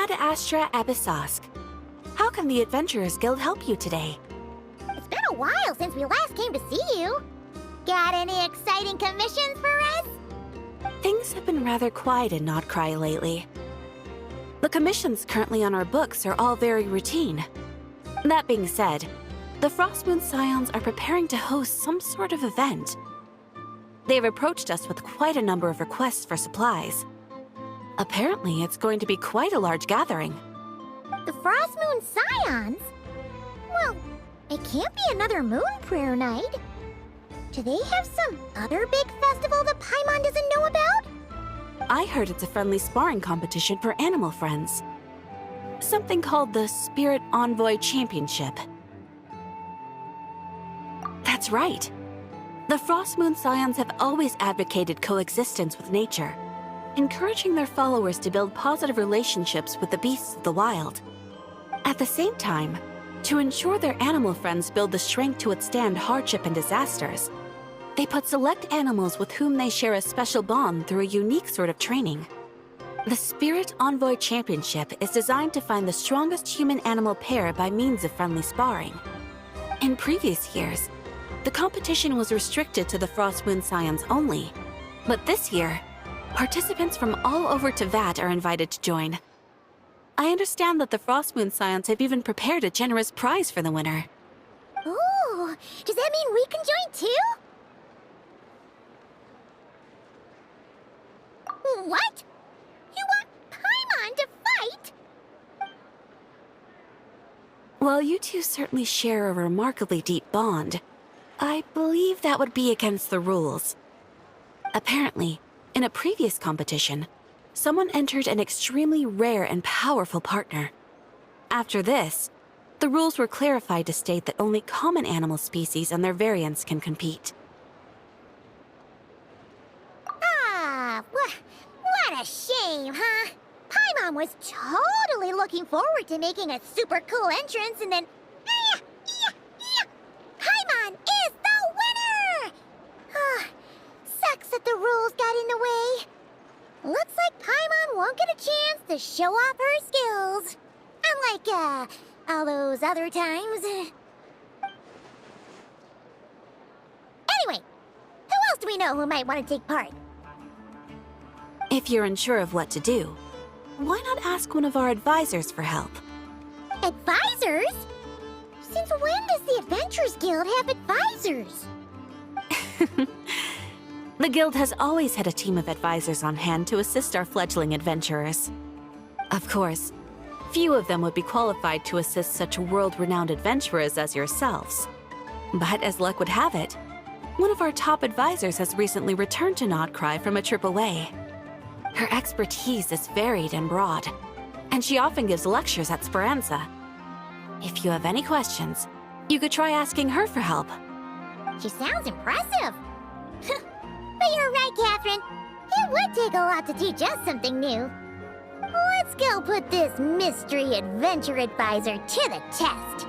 Ad Astra Abyssosk. How can the Adventurers Guild help you today? It's been a while since we last came to see you. Got any exciting commissions for us? Things have been rather quiet in Nod-Krai lately. The commissions currently on our books are all very routine. That being said, the Frostmoon Scions are preparing to host some sort of event. They've approached us with quite a number of requests for supplies. Apparently, it's going to be quite a large gathering. The Frostmoon Scions? Well, it can't be another Moon Prayer Night. Do they have some other big festival that Paimon doesn't know about? I heard it's a friendly sparring competition for animal friends. Something called the Spirit Envoy Championship. That's right. The Frostmoon Scions have always advocated coexistence with nature, encouraging their followers to build positive relationships with the beasts of the wild. At the same time, to ensure their animal friends build the strength to withstand hardship and disasters, they put select animals with whom they share a special bond through a unique sort of training. The Spirit Envoy Championship is designed to find the strongest human-animal pair by means of friendly sparring. In previous years, the competition was restricted to the Frostmoon Scions only, but this year, participants from all over Teyvat are invited to join. I understand that the Frostmoon Scions have even prepared a generous prize for the winner. Ooh, does that mean we can join too? What? You want Paimon to fight? While you two certainly share a remarkably deep bond, I believe that would be against the rules. Apparently, in a previous competition, someone entered an extremely rare and powerful partner. After this, the rules were clarified to state that only common animal species and their variants can compete. Ah, what a shame, huh? Paimon was totally looking forward to making a super cool entrance and then... Paimon is the winner! Sucks that the rules got in the way. Looks like Paimon won't get a chance to show off her skills. Unlike, all those other times. Anyway, who else do we know who might want to take part? If you're unsure of what to do, why not ask one of our advisors for help? Advisors? Since when does the Adventurers Guild have advisors? The guild has always had a team of advisors on hand to assist our fledgling adventurers. Of course, few of them would be qualified to assist such world-renowned adventurers as yourselves. But as luck would have it, one of our top advisors has recently returned to Nod-Krai from a trip away. Her expertise is varied and broad, and she often gives lectures at Speranza. If you have any questions, you could try asking her for help. She sounds impressive. But you're right, Catherine. It would take a lot to teach us something new. Let's go put this mystery adventure advisor to the test.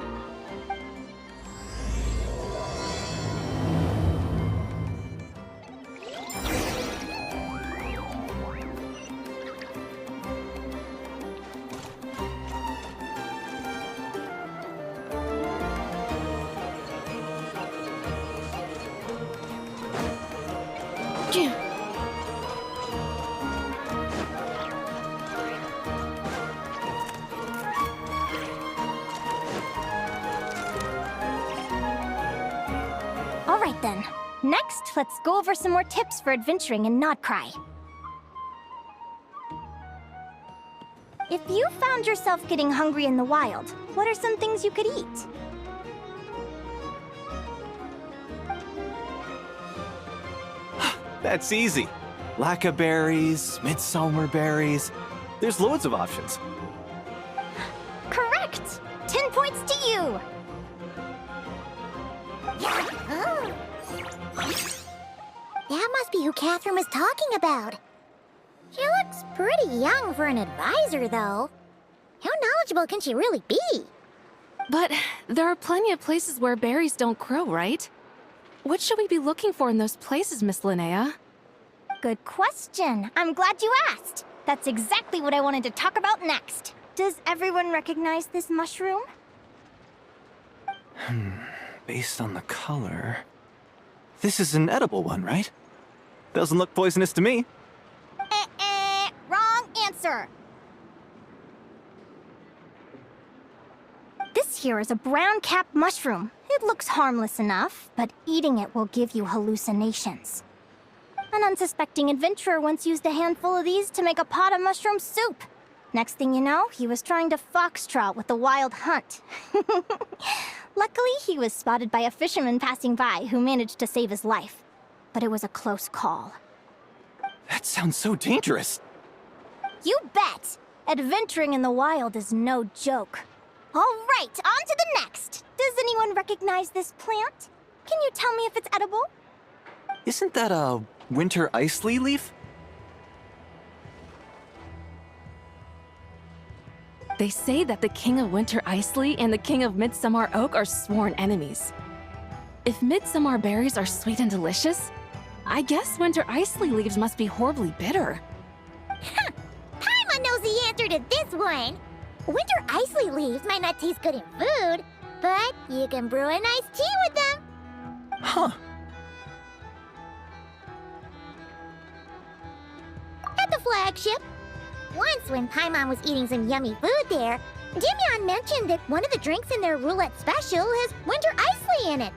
Alright then. Next, let's go over some more tips for adventuring in Nod-Krai. If you found yourself getting hungry in the wild, what are some things you could eat? That's easy. Lacca berries, midsummer berries. There's loads of options. Correct! 10 points to you! Oh. That must be who Catherine was talking about. She looks pretty young for an advisor, though. How knowledgeable can she really be? But there are plenty of places where berries don't grow, right? What should we be looking for in those places, Miss Linnea? Good question. I'm glad you asked. That's exactly what I wanted to talk about next. Does everyone recognize this mushroom? Based on the color... This is an edible one, right? Doesn't look poisonous to me. Wrong answer. This here is a brown cap mushroom. It looks harmless enough, but eating it will give you hallucinations. An unsuspecting adventurer once used a handful of these to make a pot of mushroom soup. Next thing you know, he was trying to foxtrot with the wild hunt. Luckily, he was spotted by a fisherman passing by who managed to save his life. But it was a close call. That sounds so dangerous. You bet! Adventuring in the wild is no joke. All right, on to the next. Does anyone recognize this plant? Can you tell me if it's edible? Isn't that a winter ice leaf? They say that the King of Winter Isley and the King of Midsummer Oak are sworn enemies. If Midsummer berries are sweet and delicious, I guess Winter Isley leaves must be horribly bitter. Paimon knows the answer to this one. Winter icy leaves might not taste good in food, but you can brew a nice tea with them. Huh. At the flagship. Once when Paimon was eating some yummy food there, Dimyon mentioned that one of the drinks in their roulette special has winter isley in it.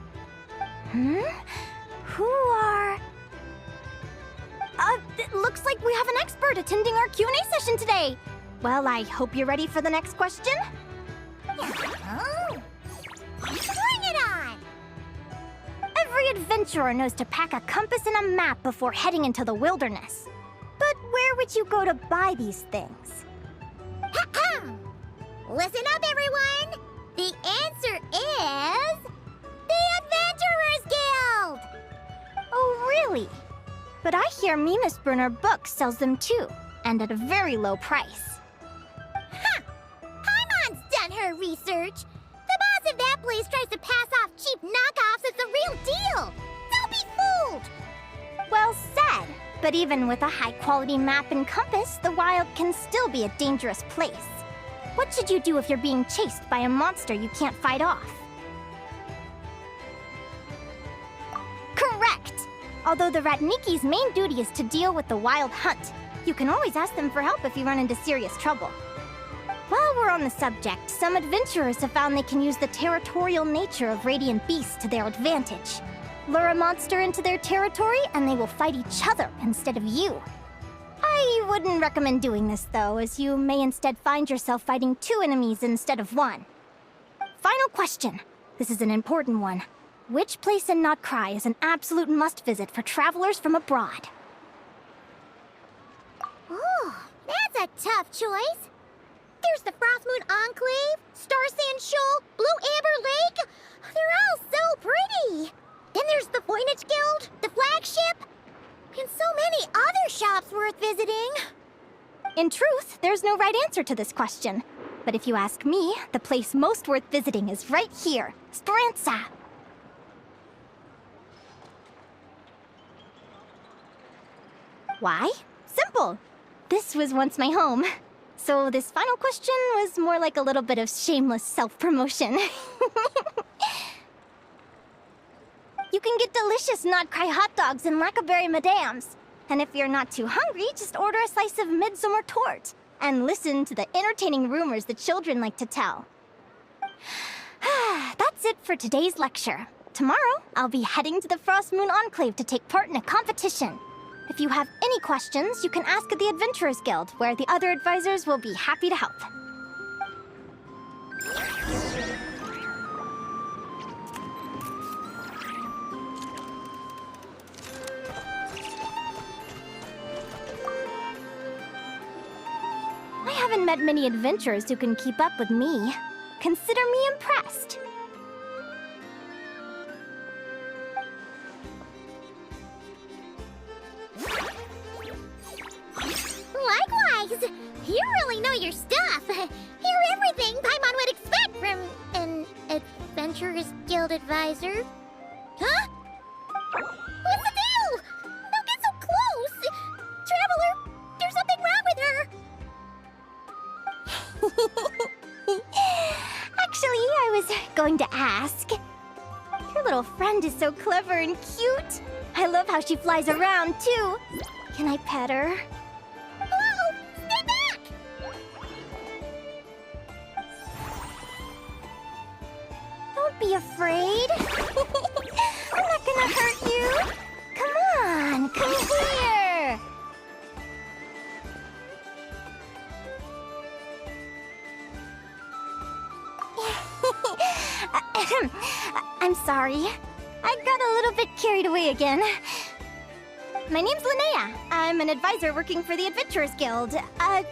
Who are... it looks like we have an expert attending our Q&A session today. Well, I hope you're ready for the next question. Oh. Bring it on! Every adventurer knows to pack a compass and a map before heading into the wilderness. But where would you go to buy these things? Listen up, everyone! The answer is... the Adventurers Guild! Oh, really? But I hear Mimas Burner Books sells them too, and at a very low price. Paimon's done her research. The boss of that place tries to pass off cheap knockoffs as the real deal. Don't be fooled! Well said. But even with a high-quality map and compass, the wild can still be a dangerous place. What should you do if you're being chased by a monster you can't fight off? Correct! Although the Ratniki's main duty is to deal with the wild hunt, you can always ask them for help if you run into serious trouble. While we're on the subject, some adventurers have found they can use the territorial nature of radiant beasts to their advantage. Lure a monster into their territory, and they will fight each other instead of you. I wouldn't recommend doing this, though, as you may instead find yourself fighting two enemies instead of one. Final question. This is an important one. Which place in Nod-Krai is an absolute must-visit for travelers from abroad? Oh, that's a tough choice. There's the Frostmoon Enclave, Star Sand Shoal, Blue Amber Lake. They're all so pretty. Then there's the Voynich Guild, the flagship, and so many other shops worth visiting. In truth, there's no right answer to this question. But if you ask me, the place most worth visiting is right here, Speranza. Why? Simple. This was once my home. So this final question was more like a little bit of shameless self-promotion. You can get delicious Nod-Krai hot dogs and Lackaberry Madams. And if you're not too hungry, just order a slice of midsummer tort. And listen to the entertaining rumors the children like to tell. That's it for today's lecture. Tomorrow, I'll be heading to the Frostmoon Enclave to take part in a competition. If you have any questions, you can ask at the Adventurers Guild, where the other advisors will be happy to help. I haven't met many adventurers who can keep up with me. Consider me impressed. Likewise! You really know your stuff. You're everything Paimon would expect from an Adventurers Guild advisor. Huh? What's the deal? Don't get so close! Traveler, there's something wrong with her! friend is so clever and cute. I love how she flies around, too. Can I pet her? Whoa! Stay back! Don't be afraid. I'm not gonna hurt you. Come on, come here. I'm sorry. I got a little bit carried away again. My name's Linnea. I'm an advisor working for the Adventurers Guild. And I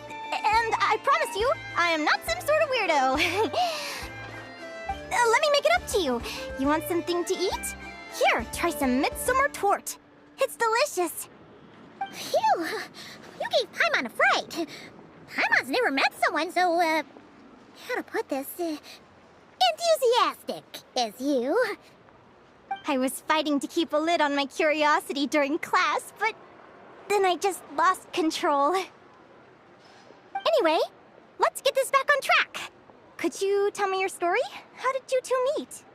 promise you, I am not some sort of weirdo. Let me make it up to you. You want something to eat? Here, try some midsummer tort. It's delicious. Phew! You gave Paimon a fright. Paimon's never met someone so, how to put this, enthusiastic as you. I was fighting to keep a lid on my curiosity during class, but then I just lost control. Anyway, let's get this back on track. Could you tell me your story? How did you two meet?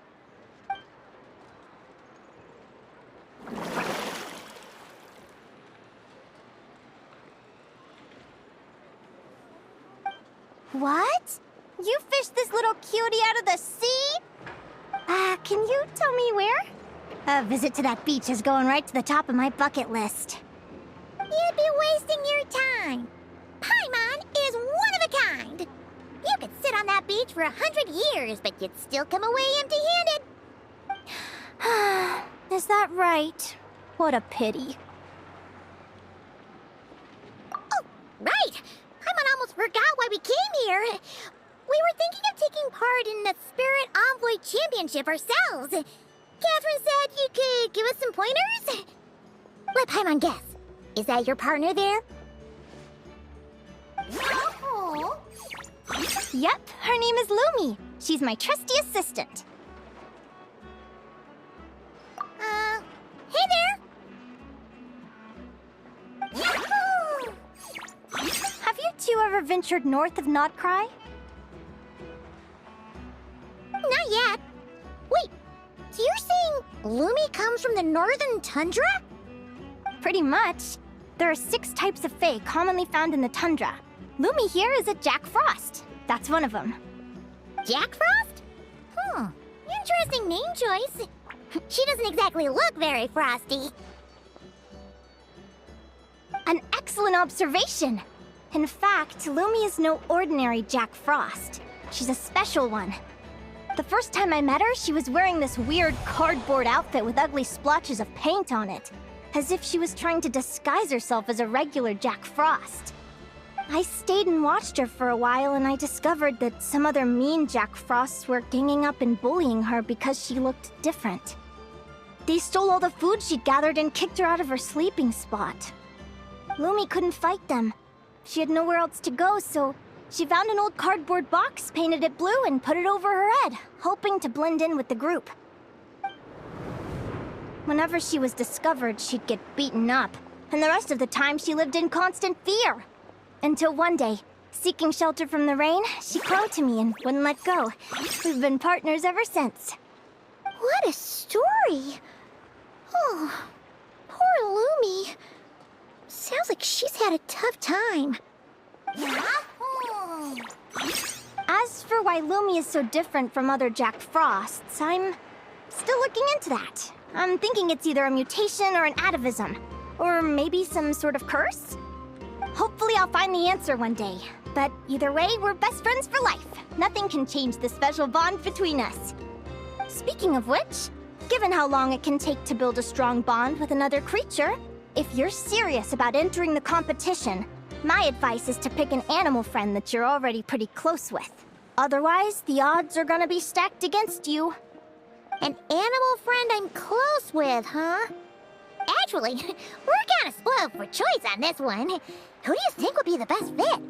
What? You fished this little cutie out of the sea? Can you tell me where? A visit to that beach is going right to the top of my bucket list. You'd be wasting your time. Paimon is one of a kind. You could sit on that beach for 100 years, but you'd still come away empty-handed. Is that right? What a pity. Oh, right! Paimon almost forgot why we came here. We were thinking of taking part in the Spirit Envoy Championship ourselves. Catherine said you could give us some pointers? Let Paimon guess. Is that your partner there? Oh. Yep, her name is Lumi. She's my trusty assistant. Hey there! Yahoo! Have you two ever ventured north of Nod-Krai? Not yet. Wait, so you're saying Lumi comes from the northern tundra? Pretty much. There are 6 types of fae commonly found in the tundra. Lumi here is a Jack Frost. That's one of them. Jack Frost? Interesting name choice. She doesn't exactly look very frosty. An excellent observation. In fact, Lumi is no ordinary Jack Frost. She's a special one. The first time I met her, she was wearing this weird cardboard outfit with ugly splotches of paint on it, as if she was trying to disguise herself as a regular Jack Frost. I stayed and watched her for a while, and I discovered that some other mean Jack Frosts were ganging up and bullying her because she looked different. They stole all the food she'd gathered and kicked her out of her sleeping spot. Lumi couldn't fight them. She had nowhere else to go, so she found an old cardboard box, painted it blue, and put it over her head, hoping to blend in with the group. Whenever she was discovered, she'd get beaten up, and the rest of the time she lived in constant fear. Until one day, seeking shelter from the rain, she clung to me and wouldn't let go. We've been partners ever since. What a story! Oh, poor Lumi. Sounds like she's had a tough time. As for why Lumi is so different from other Jack Frosts, I'm still looking into that. I'm thinking it's either a mutation or an atavism. Or maybe some sort of curse? Hopefully I'll find the answer one day. But either way, we're best friends for life. Nothing can change the special bond between us. Speaking of which, given how long it can take to build a strong bond with another creature, if you're serious about entering the competition, my advice is to pick an animal friend that you're already pretty close with. Otherwise, the odds are gonna be stacked against you. An animal friend I'm close with, huh? Actually, we're kind of spoiled for choice on this one. Who do you think would be the best fit?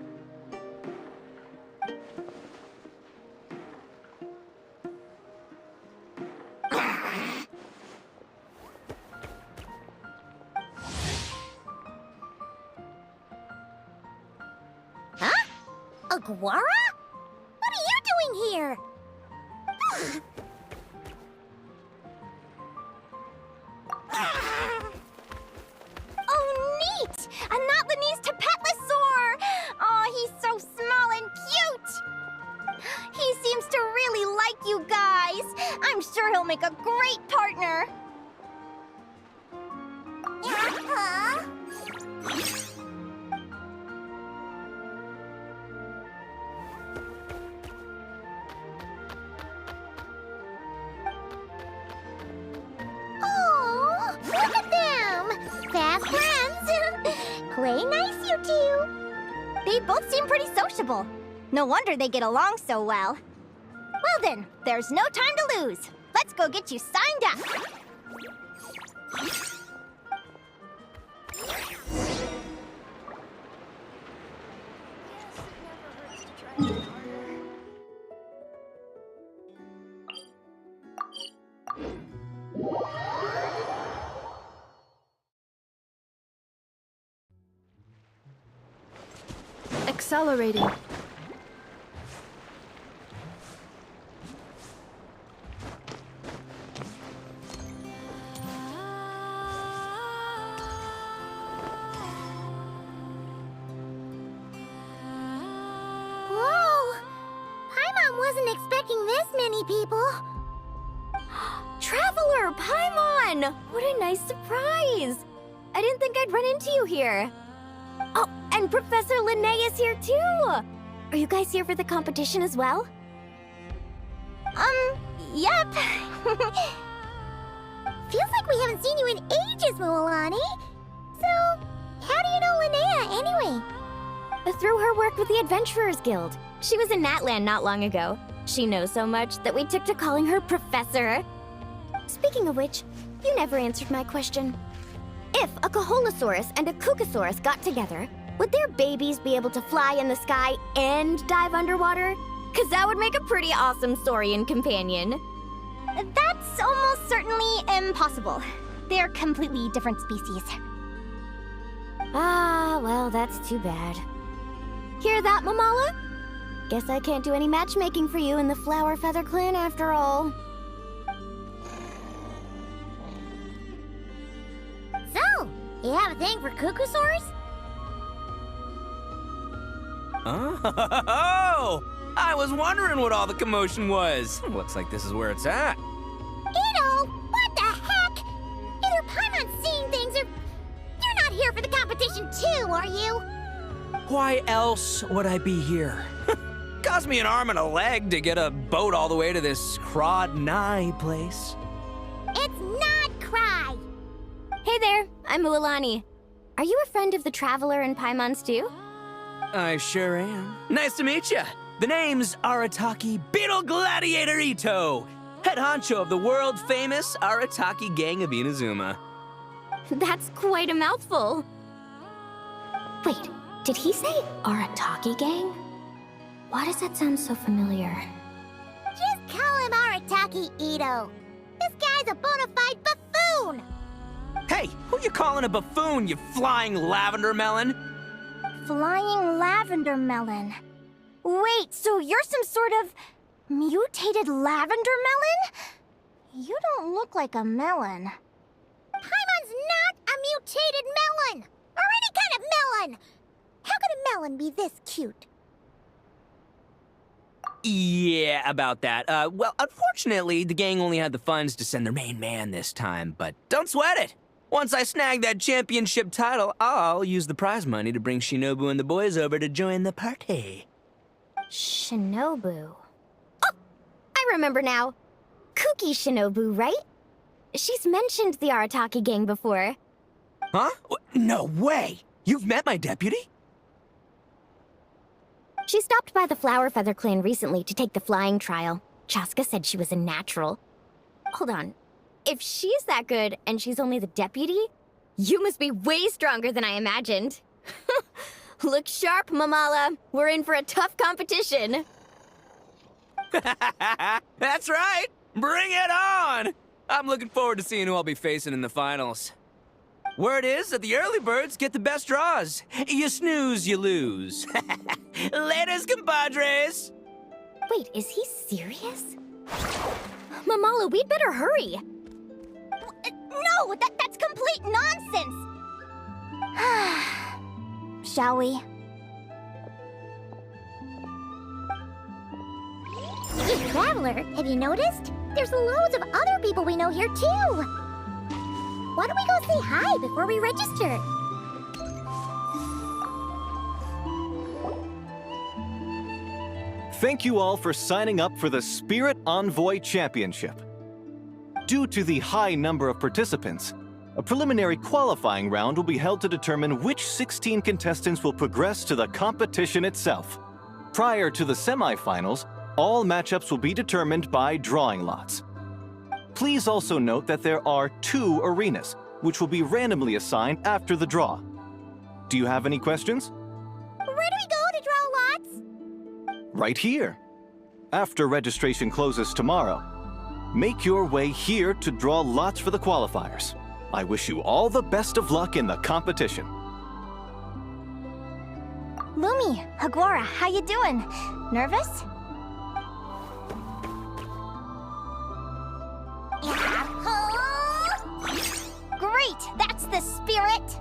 Huh? Aguara? What are you doing here? make a great partner. Oh, look at them! Fast friends! Play nice, you two! They both seem pretty sociable. No wonder they get along so well. Well then, there's no time to lose. Let's go get you signed up. Accelerating. Whoa! Paimon wasn't expecting this many people. Traveler, Paimon! What a nice surprise! I didn't think I'd run into you here. Oh, and Professor Linnea is here too! Are you guys here for the competition as well? Yep. Feels like we haven't seen you in ages, Mualani. So, how do you know Linnea anyway? Through her work with the Adventurers Guild. She was in Natland not long ago. She knows so much that we took to calling her Professor. Speaking of which, you never answered my question. If a Kaholosaurus and a Kukasaurus got together, would their babies be able to fly in the sky and dive underwater? 'Cause that would make a pretty awesome Saurian companion. That's almost certainly impossible. They're completely different species. Ah, well, that's too bad. Hear that, Mamala? Guess I can't do any matchmaking for you in the Flower Feather Clan after all. So, you have a thing for Kukusaurs? Oh! I was wondering what all the commotion was. Looks like this is where it's at. Ito, what the heck? Either Paimon's seeing things or you're not here for the competition too, are you? Why else would I be here? Cost me an arm and a leg to get a boat all the way to this Nod-Krai place. It's Nod-Krai. Hey there, I'm Mualani. Are you a friend of the Traveler and Paimon's too? I sure am. Nice to meet ya. The name's Arataki Beetle Gladiator Ito, head honcho of the world-famous Arataki gang of Inazuma. That's quite a mouthful. Wait, did he say Arataki gang? Why does that sound so familiar? Just call him Arataki Ito. This guy's a bona fide buffoon. Hey, who you calling a buffoon, you flying lavender melon? Flying lavender melon. Wait, so you're some sort of mutated lavender melon? You don't look like a melon. Paimon's not a mutated melon, or any kind of melon. How could a melon be this cute? Yeah, about that. Well, unfortunately, the gang only had the funds to send their main man this time, but don't sweat it. Once I snag that championship title, I'll use the prize money to bring Shinobu and the boys over to join the party. Shinobu. Oh, I remember now. Kuki Shinobu, right? She's mentioned the Arataki gang before. Huh? No way! You've met my deputy? She stopped by the Flower Feather Clan recently to take the flying trial. Chaska said she was a natural. Hold on. If she's that good and she's only the deputy, you must be way stronger than I imagined. Look sharp, Mamala. We're in for a tough competition. That's right! Bring it on! I'm looking forward to seeing who I'll be facing in the finals. Word is that the early birds get the best draws. You snooze, you lose. Laters, compadres! Wait, is he serious? Mamala, we'd better hurry. No, that's complete nonsense! Shall we? Hey, Traveler, have you noticed? There's loads of other people we know here, too. Why don't we go say hi before we register? Thank you all for signing up for the Spirit Envoy Championship. Due to the high number of participants, a preliminary qualifying round will be held to determine which 16 contestants will progress to the competition itself. Prior to the semifinals, all matchups will be determined by drawing lots. Please also note that there are 2 arenas, which will be randomly assigned after the draw. Do you have any questions? Where do we go to draw lots? Right here. After registration closes tomorrow, make your way here to draw lots for the qualifiers. I wish you all the best of luck in the competition. Lumi, Aguara, how you doing? Nervous? Great! That's the spirit!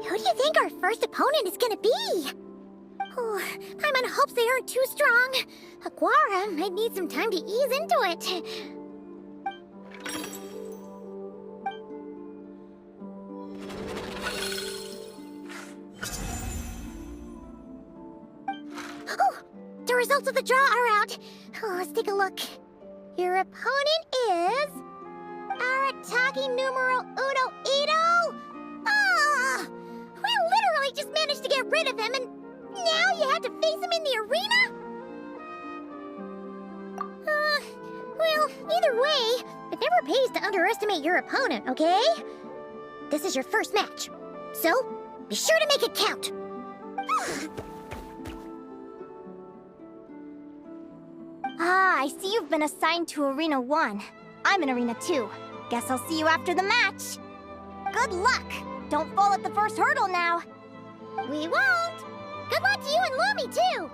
Who do you think our first opponent is gonna be? Oh, Paimon hopes they aren't too strong. Aguara might need some time to ease into it. Oh, the results of the draw are out. Oh, let's take a look. Your opponent is... Arataki numero uno Ito? Ah! We literally just managed to get rid of him, and now you have to face him in the arena? Well, either way, it never pays to underestimate your opponent, okay? This is your first match, so be sure to make it count. Ah, I see you've been assigned to Arena 1. I'm in Arena 2. Guess I'll see you after the match. Good luck! Don't fall at the first hurdle now. We won't. Good luck to you and Lumi, too.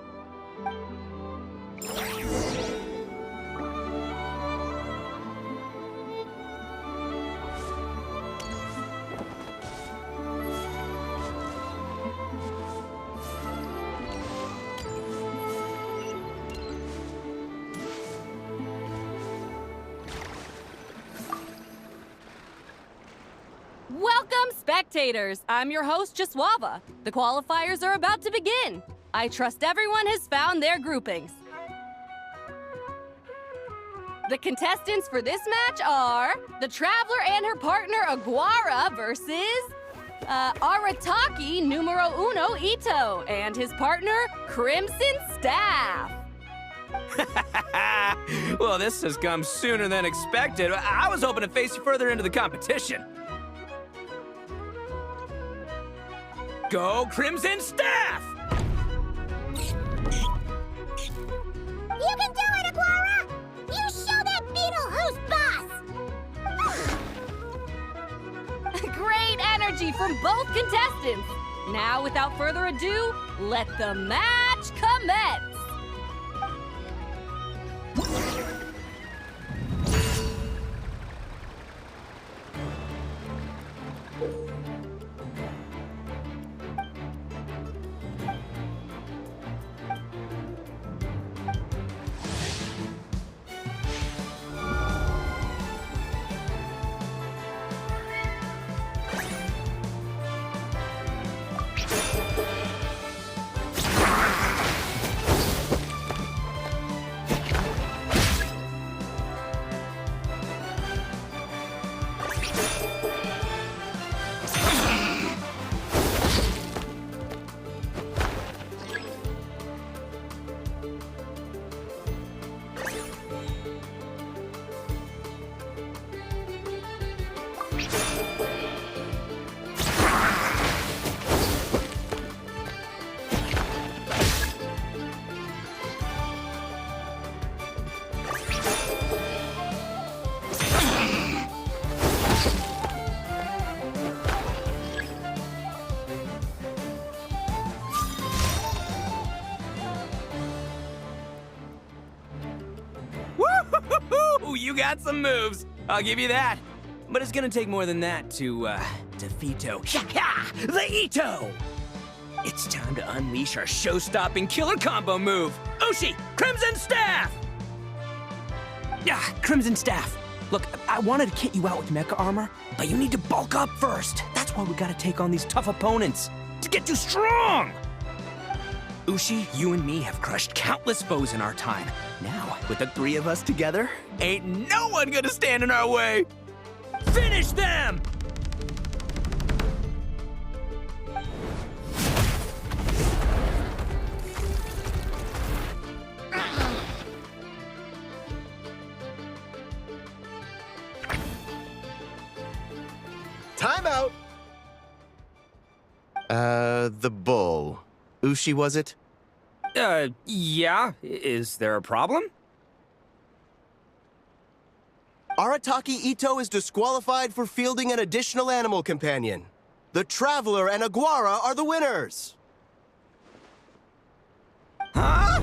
Welcome, spectators! I'm your host, Jaswava. The qualifiers are about to begin. I trust everyone has found their groupings. The contestants for this match are the Traveler and her partner, Aguara, versus Arataki numero uno Ito and his partner, Crimson Staff. Well, this has come sooner than expected. I was hoping to face you further into the competition. Go Crimson Staff! You can do it, Aguara! You show that beetle who's boss! Great energy from both contestants. Now, without further ado, let the match commence. You got some moves. I'll give you that. But it's gonna take more than that to defeat the Ito! It's time to unleash our show-stopping killer combo move. Ushi, Crimson Staff! Crimson Staff. Look, I wanted to kit you out with mecha armor, but you need to bulk up first. That's why we gotta take on these tough opponents, to get you strong! Ushi, you and me have crushed countless foes in our time. Now, with the three of us together, ain't no one gonna stand in our way! Finish them! Time out! The bull. Ushi, was it? Yeah. Is there a problem? Arataki Ito is disqualified for fielding an additional animal companion. The Traveler and Aguara are the winners! Huh?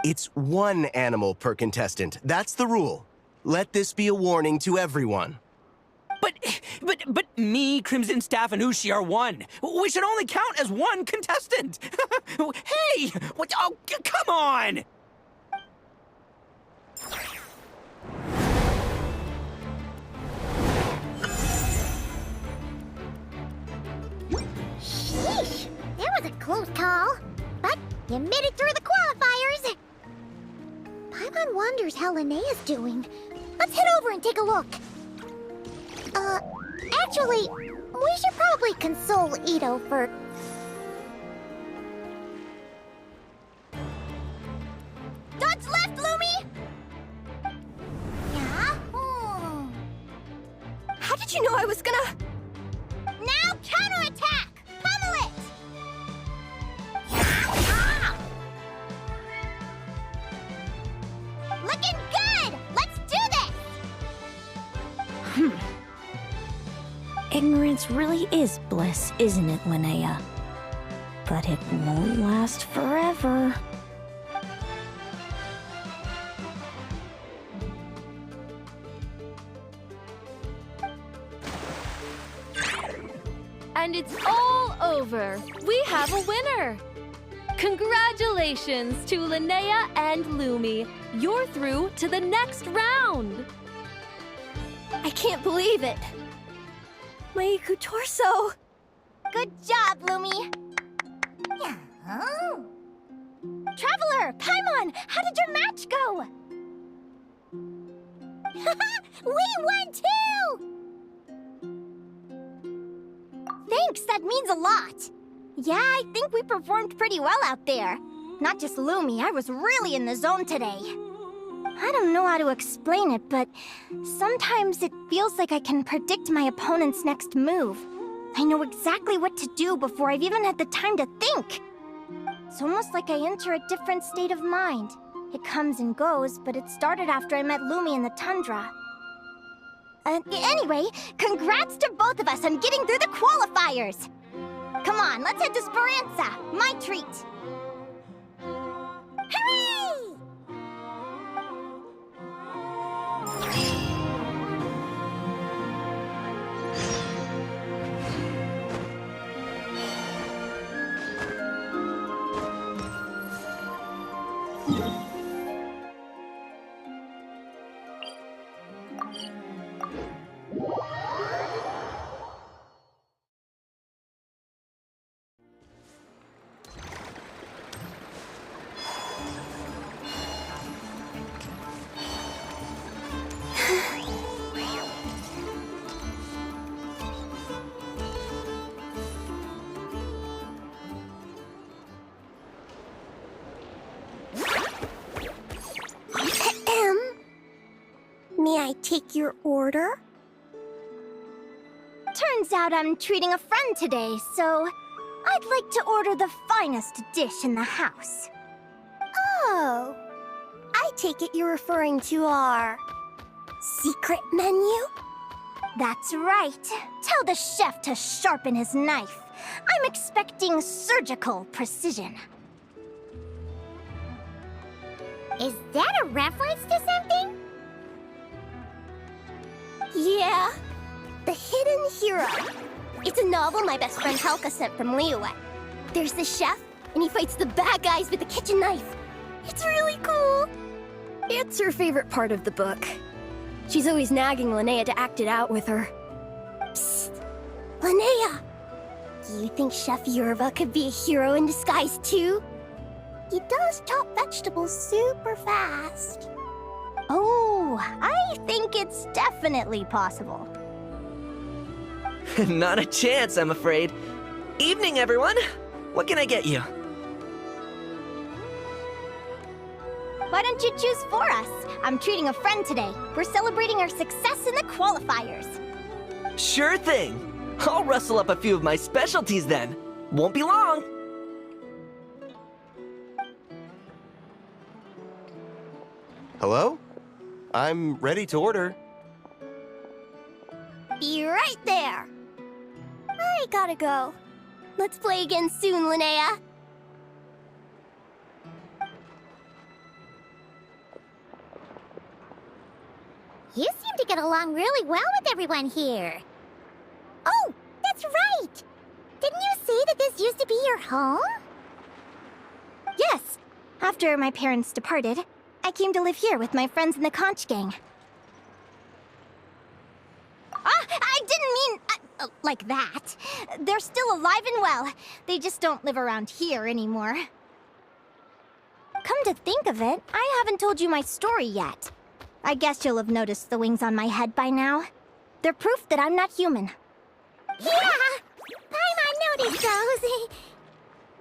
It's one animal per contestant. That's the rule. Let this be a warning to everyone. But me, Crimson Staff, and Ushi are one. We should only count as one contestant. Hey! What? Oh, come on! Sheesh, that was a close call. But you made it through the qualifiers. Paimon wonders how Linnea's doing. Let's head over and take a look. Actually, we should probably console Ito for... Dodge left, Lumi! Yeah? How did you know I was gonna... Now counterattack! Pummel it! Looking good! Let's do this! Ignorance really is bliss, isn't it, Linnea? But it won't last forever. And it's all over. We have a winner. Congratulations to Linnea and Lumi. You're through to the next round. I can't believe it. My torso. Good job, Lumi! Yeah. Oh. Traveler, Paimon, how did your match go? We won too! Thanks, that means a lot. Yeah, I think we performed pretty well out there. Not just Lumi, I was really in the zone today. I don't know how to explain it, but sometimes it feels like I can predict my opponent's next move. I know exactly what to do before I've even had the time to think. It's almost like I enter a different state of mind. It comes and goes, but it started after I met Lumi in the tundra. Anyway, congrats to both of us on getting through the qualifiers! Come on, let's head to Speranza, my treat! Hooray! May I take your order? Turns out I'm treating a friend today, so I'd like to order the finest dish in the house. Oh, I take it you're referring to our secret menu? That's right. Tell the chef to sharpen his knife. I'm expecting surgical precision. Is that a reference to something? Yeah. The Hidden Hero. It's a novel my best friend Helka sent from Liyue. There's the chef, and he fights the bad guys with a kitchen knife. It's really cool. It's her favorite part of the book. She's always nagging Linnea to act it out with her. Psst. Linnea! Do you think Chef Yerva could be a hero in disguise too? He does chop vegetables super fast. Oh, I think it's definitely possible. Not a chance, I'm afraid. Evening, everyone. What can I get you? Why don't you choose for us? I'm treating a friend today. We're celebrating our success in the qualifiers. Sure thing. I'll rustle up a few of my specialties then. Won't be long. Hello? I'm ready to order. Be right there. I gotta go. Let's play again soon, Linnea. You seem to get along really well with everyone here. Oh, that's right! Didn't you say that this used to be your home? Yes. After my parents departed, I came to live here with my friends in the conch gang. I didn't mean like that. They're still alive and well. They just don't live around here anymore. Come to think of it, I haven't told you my story yet. I guess you'll have noticed the wings on my head by now. They're proof that I'm not human. Yeah! Paimon noticed those.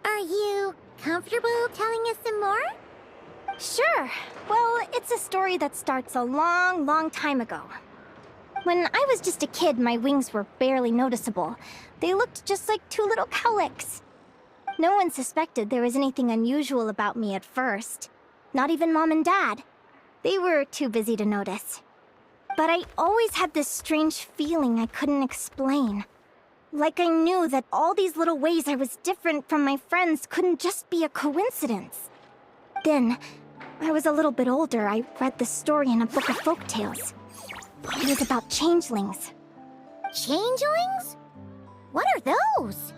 Are you comfortable telling us some more? Sure. Well, it's a story that starts a long, long time ago. When I was just a kid, my wings were barely noticeable. They looked just like two little cowlicks. No one suspected there was anything unusual about me at first. Not even Mom and Dad. They were too busy to notice. But I always had this strange feeling I couldn't explain. Like I knew that all these little ways I was different from my friends couldn't just be a coincidence. Then, when I was a little bit older, I read this story in a book of folktales. It was about changelings. Changelings? What are those?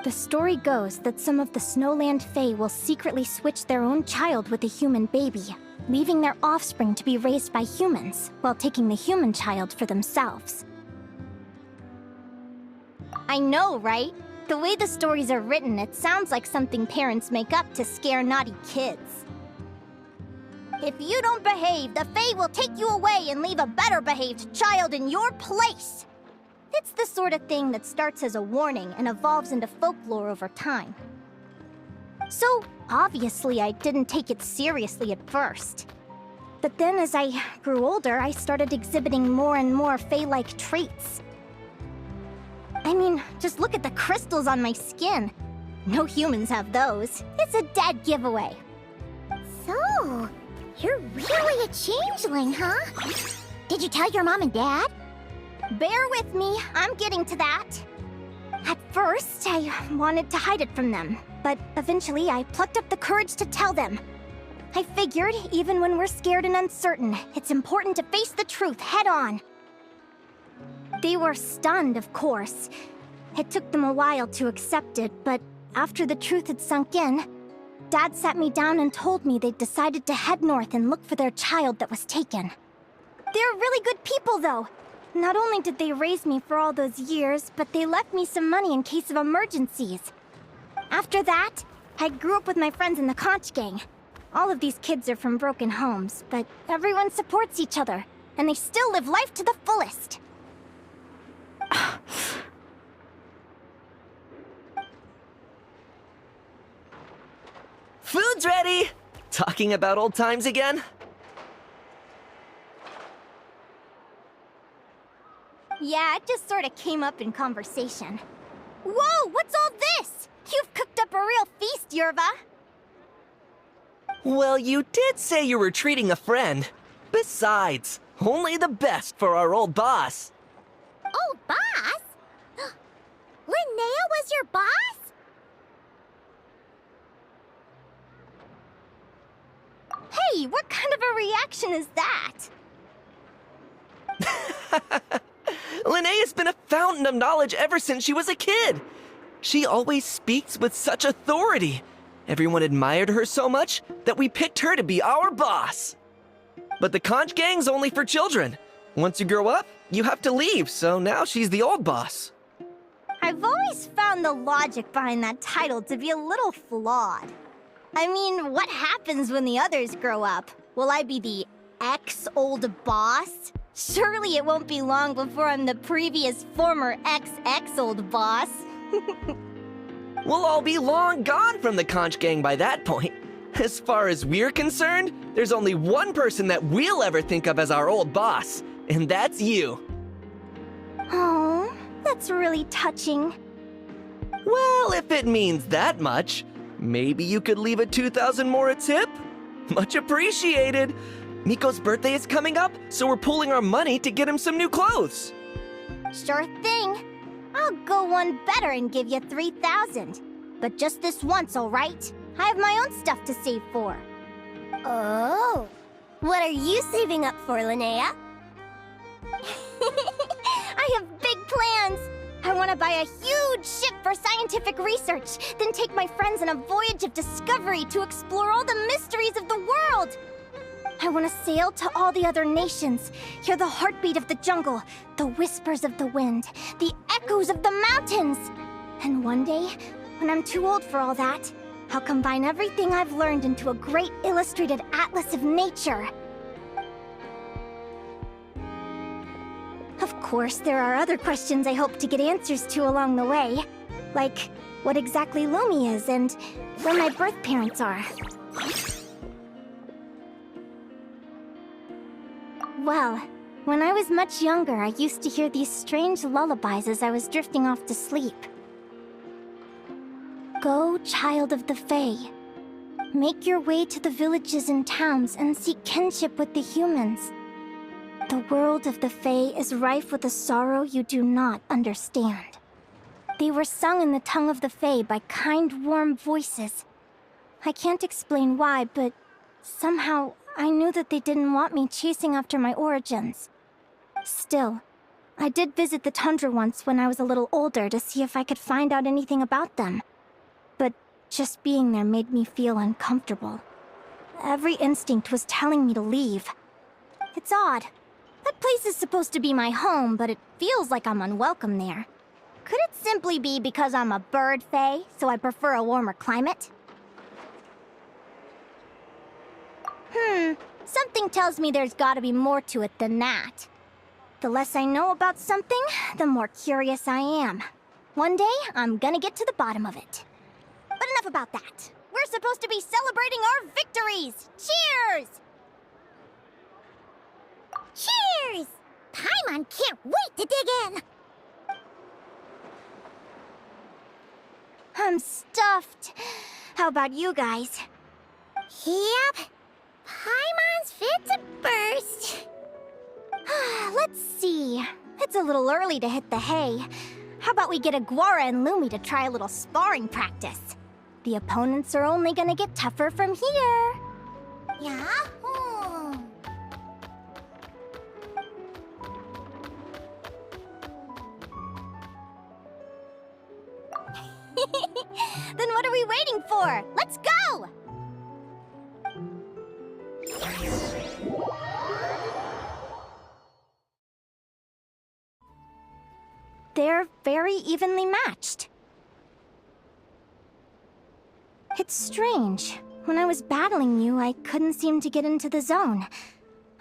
The story goes that some of the Snowland Fae will secretly switch their own child with a human baby, leaving their offspring to be raised by humans, while taking the human child for themselves. I know, right? The way the stories are written, it sounds like something parents make up to scare naughty kids. If you don't behave, the Fae will take you away and leave a better-behaved child in your place. It's the sort of thing that starts as a warning and evolves into folklore over time. So, obviously, I didn't take it seriously at first. But then as I grew older, I started exhibiting more and more Fae-like traits. I mean, just look at the crystals on my skin. No humans have those. It's a dead giveaway. So, you're really a changeling, huh? Did you tell your mom and dad? Bear with me, I'm getting to that. At first, I wanted to hide it from them, but eventually I plucked up the courage to tell them. I figured, even when we're scared and uncertain, it's important to face the truth head on. They were stunned, of course. It took them a while to accept it, but after the truth had sunk in, Dad sat me down and told me they'd decided to head north and look for their child that was taken. They're really good people, though. Not only did they raise me for all those years, but they left me some money in case of emergencies. After that, I grew up with my friends in the conch gang. All of these kids are from broken homes, but everyone supports each other, and they still live life to the fullest. Food's ready! Talking about old times again? Yeah, it just sort of came up in conversation. Whoa, what's all this? You've cooked up a real feast, Yerva. Well, you did say you were treating a friend. Besides, only the best for our old boss. Old boss? Linnea was your boss? Hey, what kind of a reaction is that? Linnea's been a fountain of knowledge ever since she was a kid. She always speaks with such authority. Everyone admired her so much that we picked her to be our boss. But the conch gang's only for children. Once you grow up, you have to leave, so now she's the old boss. I've always found the logic behind that title to be a little flawed. I mean, what happens when the others grow up? Will I be the ex-old boss? Surely it won't be long before I'm the previous former ex-old boss. We'll all be long gone from the conch gang by that point. As far as we're concerned, there's only one person that we'll ever think of as our old boss, and that's you. Oh, that's really touching. Well, if it means that much, maybe you could leave a 2,000 more a tip? Much appreciated. Miko's birthday is coming up, so we're pooling our money to get him some new clothes. Sure thing. I'll go one better and give you 3,000. But just this once, all right? I have my own stuff to save for. Oh, what are you saving up for, Linnea? I have big plans. I want to buy a huge ship for scientific research, then take my friends on a voyage of discovery to explore all the mysteries of the world. I want to sail to all the other nations, hear the heartbeat of the jungle, the whispers of the wind, the echoes of the mountains. And one day, when I'm too old for all that, I'll combine everything I've learned into a great illustrated atlas of nature. Of course, there are other questions I hope to get answers to along the way. Like, what exactly Lumi is and where my birth parents are. Well, when I was much younger, I used to hear these strange lullabies as I was drifting off to sleep. Go, child of the Fae. Make your way to the villages and towns and seek kinship with the humans. The world of the Fae is rife with a sorrow you do not understand. They were sung in the tongue of the Fae by kind, warm voices. I can't explain why, but somehow I knew that they didn't want me chasing after my origins. Still, I did visit the tundra once when I was a little older to see if I could find out anything about them. But just being there made me feel uncomfortable. Every instinct was telling me to leave. It's odd. That place is supposed to be my home, but it feels like I'm unwelcome there. Could it simply be because I'm a bird fae, so I prefer a warmer climate? Something tells me there's gotta be more to it than that. The less I know about something, the more curious I am. One day, I'm gonna get to the bottom of it. But enough about that. We're supposed to be celebrating our victories! Cheers! Cheers! Paimon can't wait to dig in! I'm stuffed. How about you guys? Yep. Paimon's fit to burst. Let's see. It's a little early to hit the hay. How about we get Aguara and Lumi to try a little sparring practice? The opponents are only gonna get tougher from here. Yahoo! Then what are we waiting for? Let's go! They're very evenly matched. It's strange. When I was battling you, I couldn't seem to get into the zone.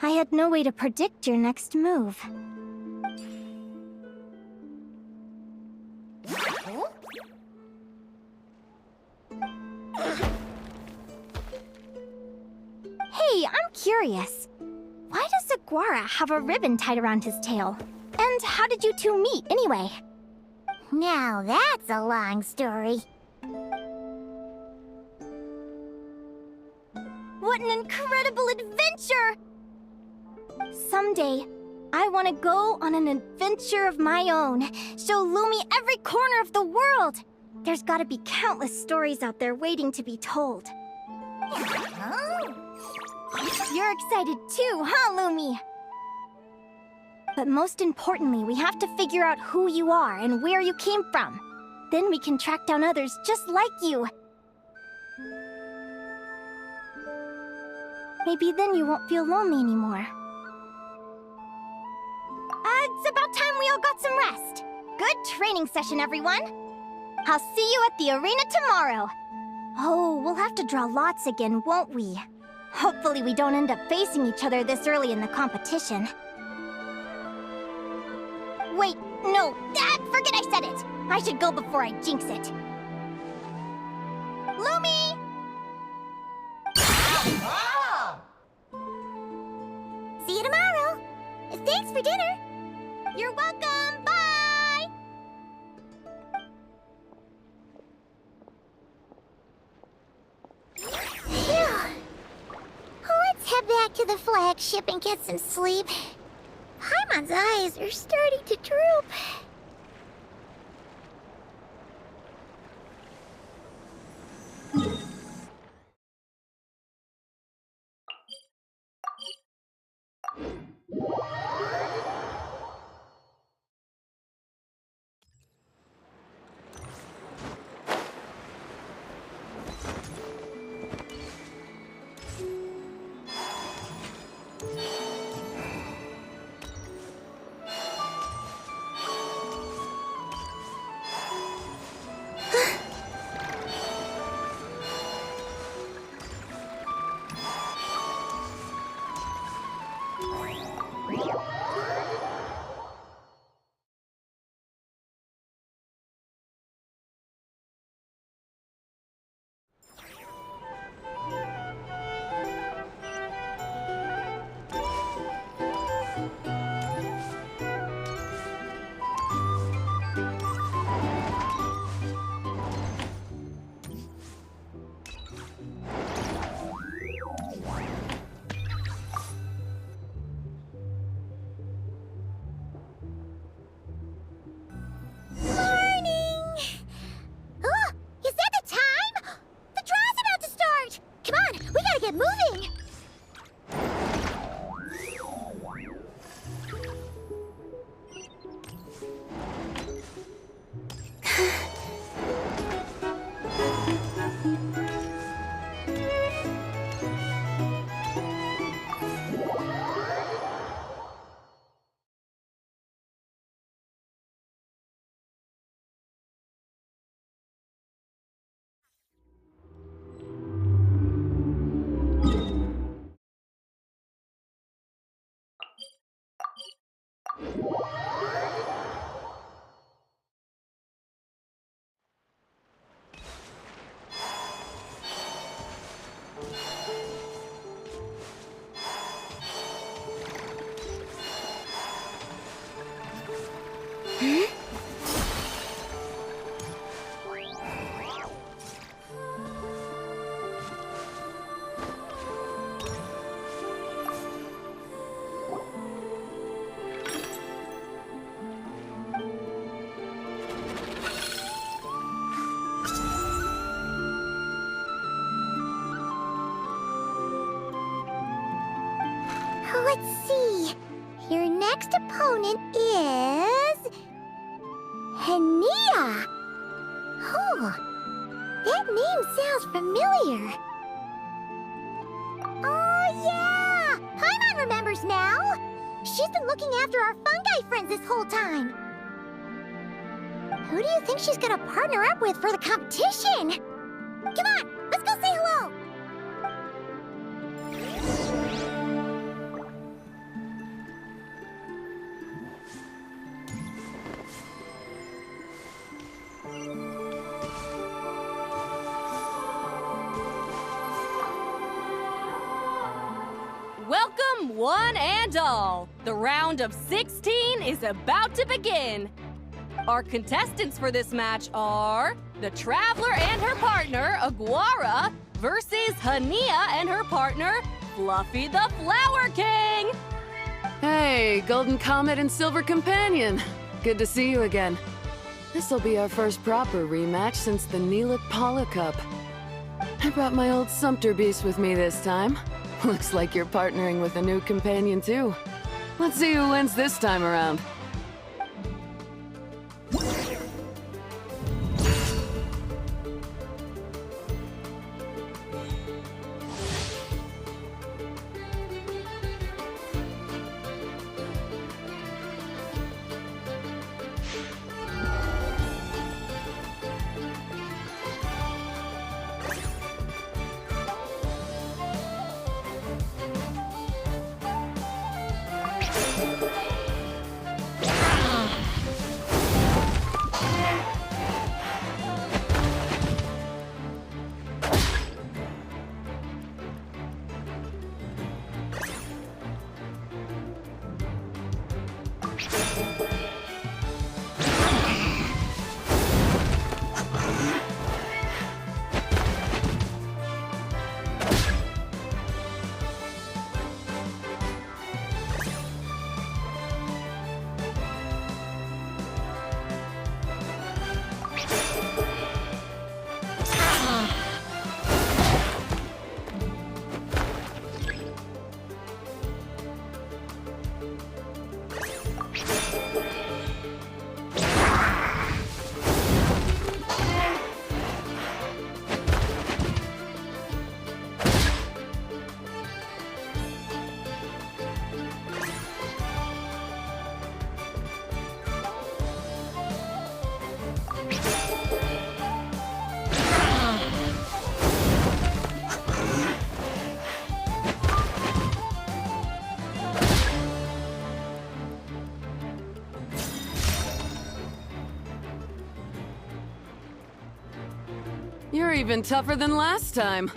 I had no way to predict your next move. Hey, I'm curious. Why does Aguara have a ribbon tied around his tail? And how did you two meet, anyway? Now that's a long story. What an incredible adventure! Someday, I want to go on an adventure of my own. Show Lumi every corner of the world. There's gotta be countless stories out there waiting to be told. You're excited too, huh, Lumi? But most importantly, we have to figure out who you are and where you came from. Then we can track down others just like you. Maybe then you won't feel lonely anymore. It's about time we all got some rest. Good training session, everyone. I'll see you at the arena tomorrow. Oh, we'll have to draw lots again, won't we? Hopefully we don't end up facing each other this early in the competition. Wait, no, forget I said it. I should go before I jinx it. Lumi! See you tomorrow. Thanks for dinner. You're welcome, bye! Phew. Let's head back to the flagship and get some sleep. Paimon's eyes are starting to droop. Let's see. Your next opponent is... Linnea. Oh, that name sounds familiar. Oh, yeah! Paimon remembers now. She's been looking after our fungi friends this whole time. Who do you think she's gonna partner up with for the competition? Come on, let's go say hello! Welcome, one and all. The round of 16 is about to begin. Our contestants for this match are the Traveler and her partner, Aguara, versus Linnea and her partner, Fluffy the Flower King. Hey, Golden Comet and Silver Companion. Good to see you again. This'll be our first proper rematch since the Neelik Paula Cup. I brought my old Sumpter Beast with me this time. Looks like you're partnering with a new companion, too. Let's see who wins this time around. You're even tougher than last time.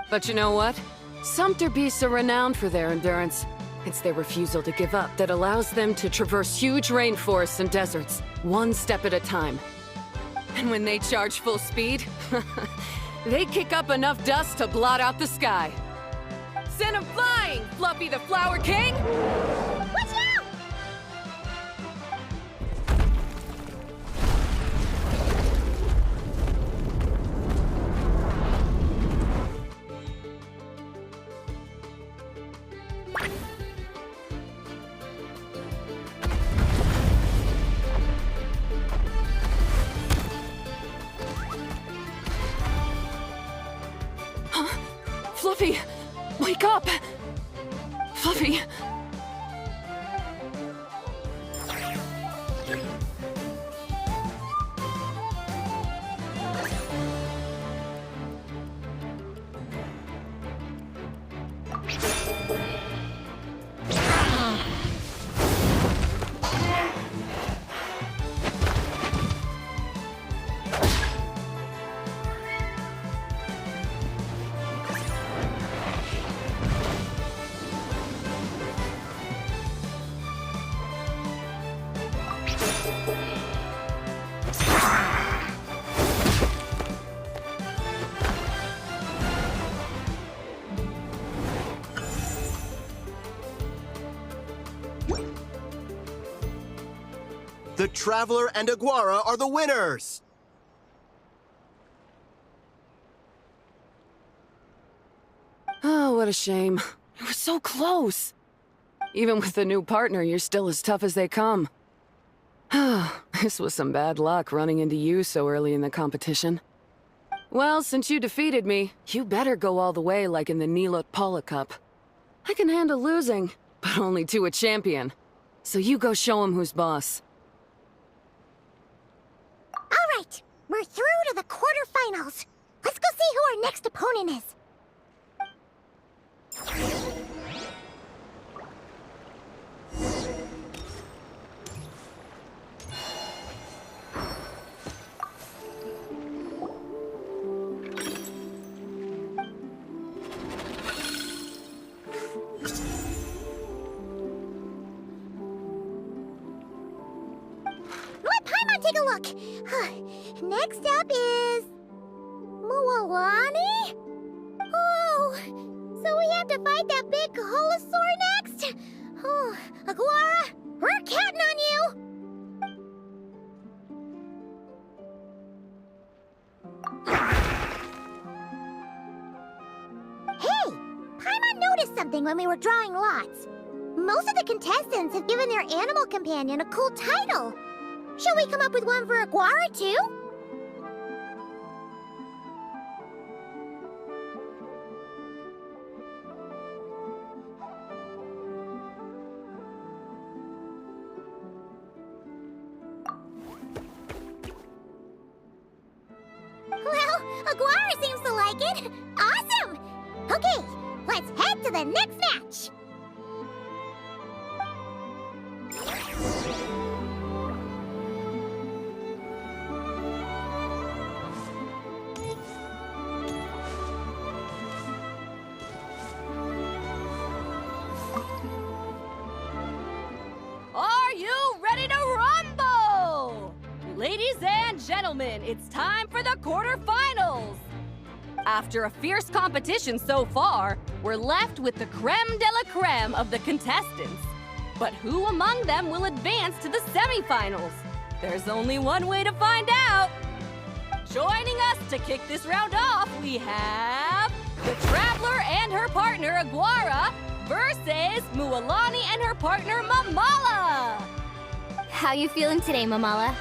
But you know what? Sumpter beasts are renowned for their endurance. It's their refusal to give up that allows them to traverse huge rainforests and deserts, one step at a time. And when they charge full speed, they kick up enough dust to blot out the sky. Send 'em flying, Fluffy the Flower King! Watch out! Fluffy! Wake up! Fluffy! The Traveler and Aguara are the winners! Oh, what a shame. You were so close. Even with the new partner, you're still as tough as they come. This was some bad luck running into you so early in the competition. Well, since you defeated me, you better go all the way like in the Nilot Paula Cup. I can handle losing, but only to a champion. So you go show him who's boss. All right, we're through to the quarterfinals. Let's go see who our next opponent is. Let Paimon take a look. Next up is... Mualani? Oh, so we have to fight that big Holosaur next? Oh, Aguara, we're counting on you! Hey, Paimon interesting when we were drawing lots. Most of the contestants have given their animal companion a cool title. Shall we come up with one for Aguara, too? Well, Aguara seems to like it. Awesome! Okay, let's head to the next match. Are you ready to rumble? Ladies and gentlemen, it's time for the quarterfinals. After a fierce competition so far, we're left with the creme de la creme of the contestants. But who among them will advance to the semifinals? There's only one way to find out. Joining us to kick this round off, we have the Traveler and her partner Aguara versus Mualani and her partner Mamala. How you feeling today, Mamala?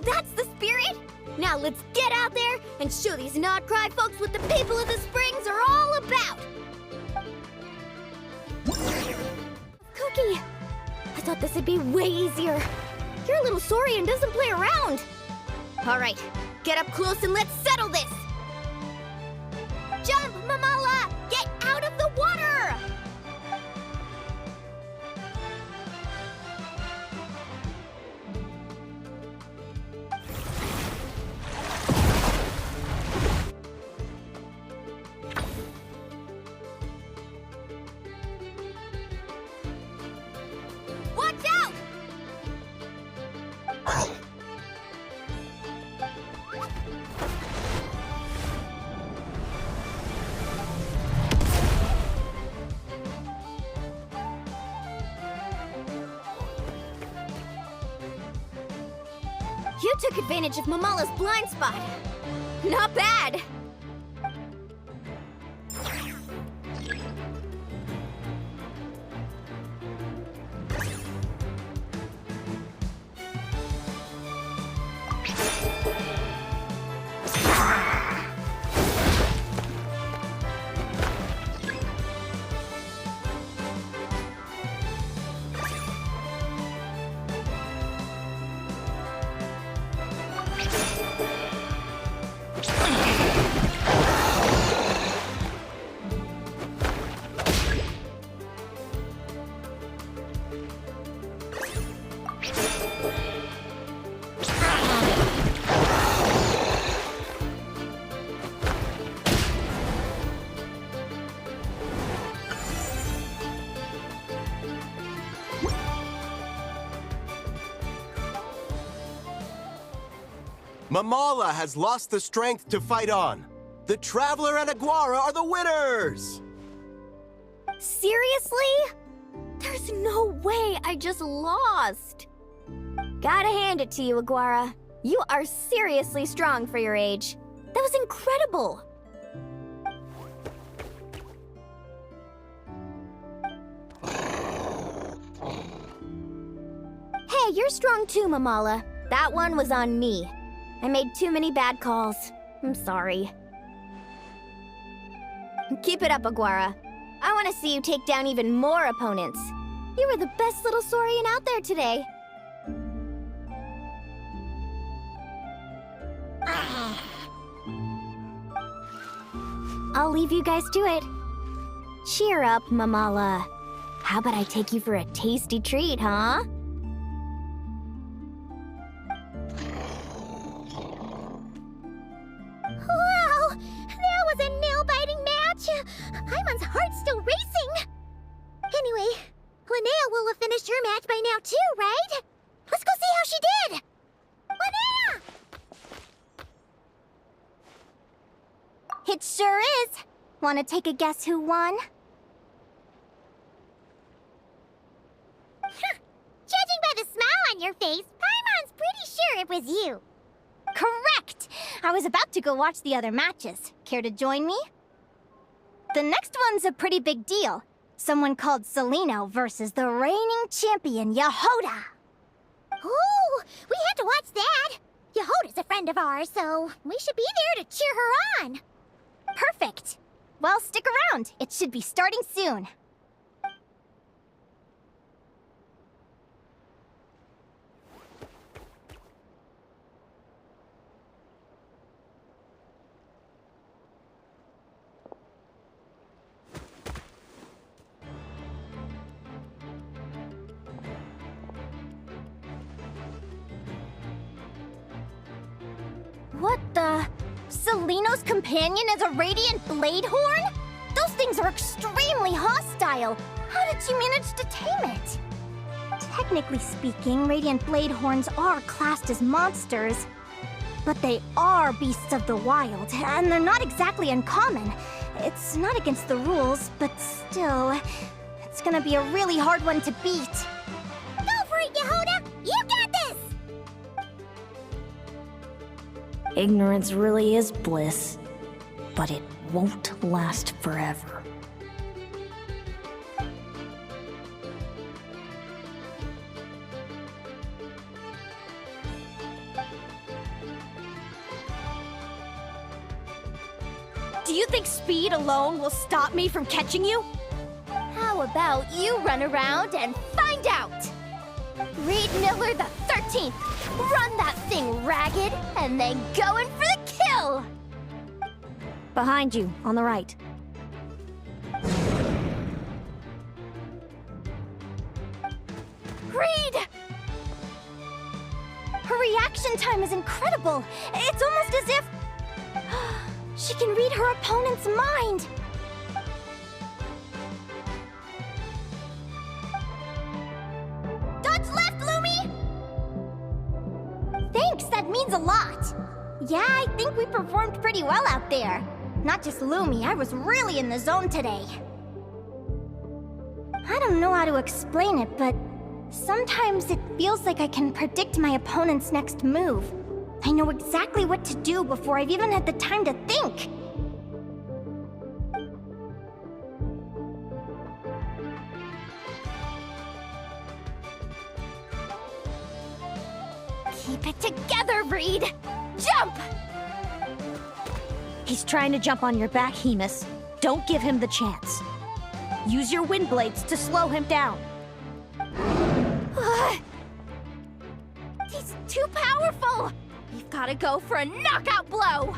That's the spirit! Now let's get out there and show these Nod-Krai folks what the people of the Springs are all about! Cookie! I thought this would be way easier. You're a little sorry and doesn't play around. Alright, get up close and let's settle this! Jump, Mamala! Get out of the water! Watch out! You took advantage of Mamala's blind spot. Not bad. Mamala has lost the strength to fight on. The Traveler and Aguara are the winners! Seriously? There's no way I just lost. Gotta hand it to you, Aguara. You are seriously strong for your age. That was incredible. Hey, you're strong too, Mamala. That one was on me. I made too many bad calls. I'm sorry. Keep it up, Aguara. I want to see you take down even more opponents. You were the best little Saurian out there today. I'll leave you guys to it. Cheer up, Mamala. How about I take you for a tasty treat, huh? Wow! That was a nail-biting match! Paimon's heart's still racing! Anyway, Linnea will have finished her match by now too, right? Let's go see how she did! Linnea! It sure is. Want to take a guess who won? Judging by the smile on your face, Paimon's pretty sure it was you. Correct! I was about to go watch the other matches. Care to join me? The next one's a pretty big deal. Someone called Celino versus the reigning champion, Yehoda. Ooh, we have to watch that. Yehoda's a friend of ours, so we should be there to cheer her on. Perfect. Well, stick around. It should be starting soon. What the? Celino's companion is a radiant blade horn? Those things are extremely hostile. How did she manage to tame it? Technically speaking, radiant blade horns are classed as monsters. But they are beasts of the wild, and they're not exactly uncommon. It's not against the rules, but still, it's gonna be a really hard one to beat. Go for it, Yehoda! You got this! Ignorance really is bliss, but it won't last forever. Do you think speed alone will stop me from catching you? How about you run around and find out? Reed Miller the 13th! Run that thing ragged, and then go in for the kill! Behind you, on the right. Reed! Her reaction time is incredible! It's almost as if... she can read her opponent's mind! Dodge left, Lumi! Thanks, that means a lot! Yeah, I think we performed pretty well out there. Not just Lumi, I was really in the zone today. I don't know how to explain it, but sometimes it feels like I can predict my opponent's next move. I know exactly what to do before I've even had the time to think. Keep it together, Reed! Jump! He's trying to jump on your back, Hemus. Don't give him the chance. Use your wind blades to slow him down. He's too powerful! You've gotta go for a knockout blow!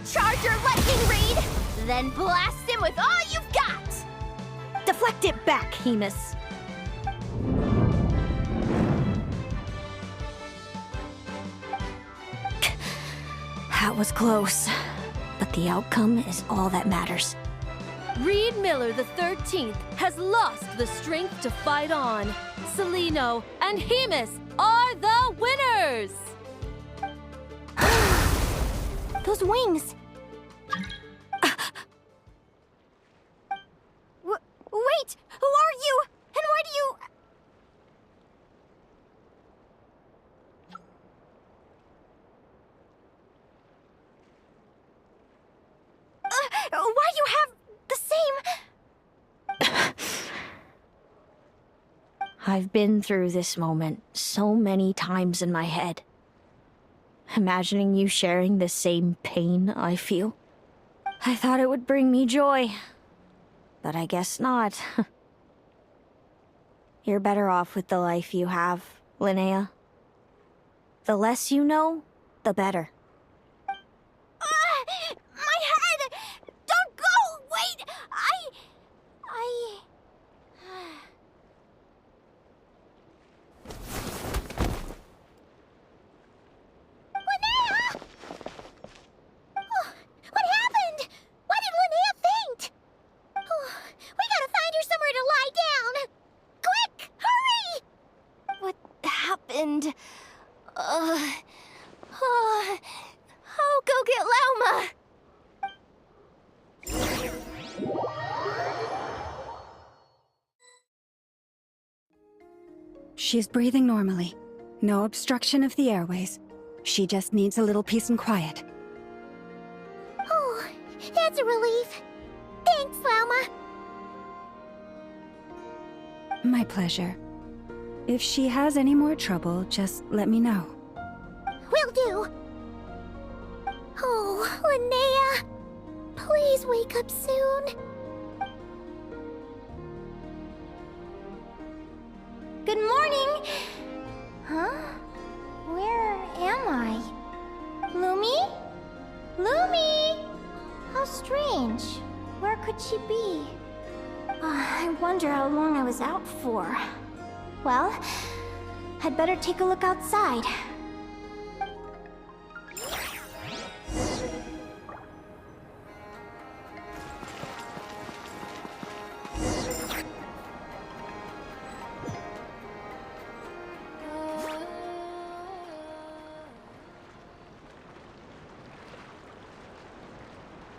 Charge your lightning, Reed! Then blast him with all you've got! Deflect it back, Hemus. That was close, but the outcome is all that matters. Reed Miller the 13th has lost the strength to fight on. Celino and Hemus are the winners! Those wings! Wait! Who are you? And why do you... why you have the same... I've been through this moment so many times in my head. Imagining you sharing the same pain I feel. I thought it would bring me joy, but I guess not. You're better off with the life you have, Linnea. The less you know, the better. My head! Don't go! Wait! Linnea! Oh, what happened? Why did Linnea faint? Oh, we gotta find her somewhere to lie down. Quick, hurry! What happened? I'll go get Lauma! She's breathing normally. No obstruction of the airways. She just needs a little peace and quiet. Oh, that's a relief. Thanks, Velma. My pleasure. If she has any more trouble, just let me know. Will do. Oh, Linnea. Please wake up soon. Good morning! Huh? Where am I? Lumi? Lumi! How strange. Where could she be? I wonder how long I was out for. Well, I'd better take a look outside.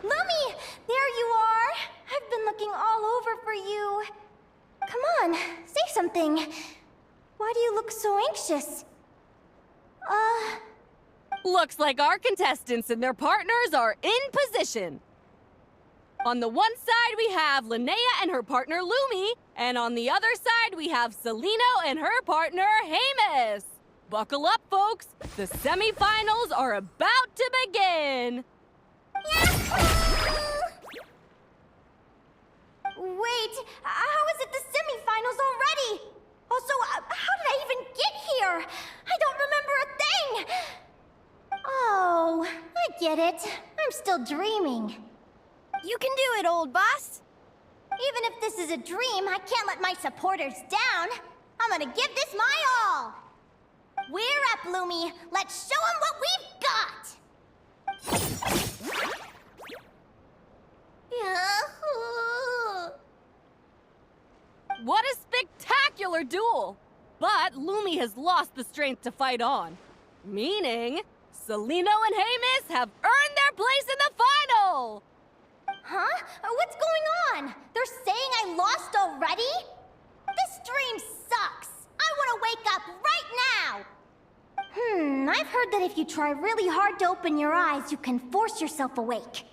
Lumi! There you are! I've been looking all over for you. Come on, say something. Why do you look so anxious? Looks like our contestants and their partners are in position. On the one side, we have Linnea and her partner Lumi, and on the other side, we have Celino and her partner Hamus. Buckle up, folks. The semifinals are about to begin. Wait, how is it the semifinals already? Also, how did I even get here? I don't remember a thing! Oh, I get it. I'm still dreaming. You can do it, old boss. Even if this is a dream, I can't let my supporters down. I'm gonna give this my all. We're up, Lumi. Let's show them what we've got! What a spectacular duel! But Lumi has lost the strength to fight on. Meaning, Celino and Hamus have earned their place in the final! Huh? What's going on? They're saying I lost already? This dream sucks! I want to wake up right now! I've heard that if you try really hard to open your eyes, you can force yourself awake.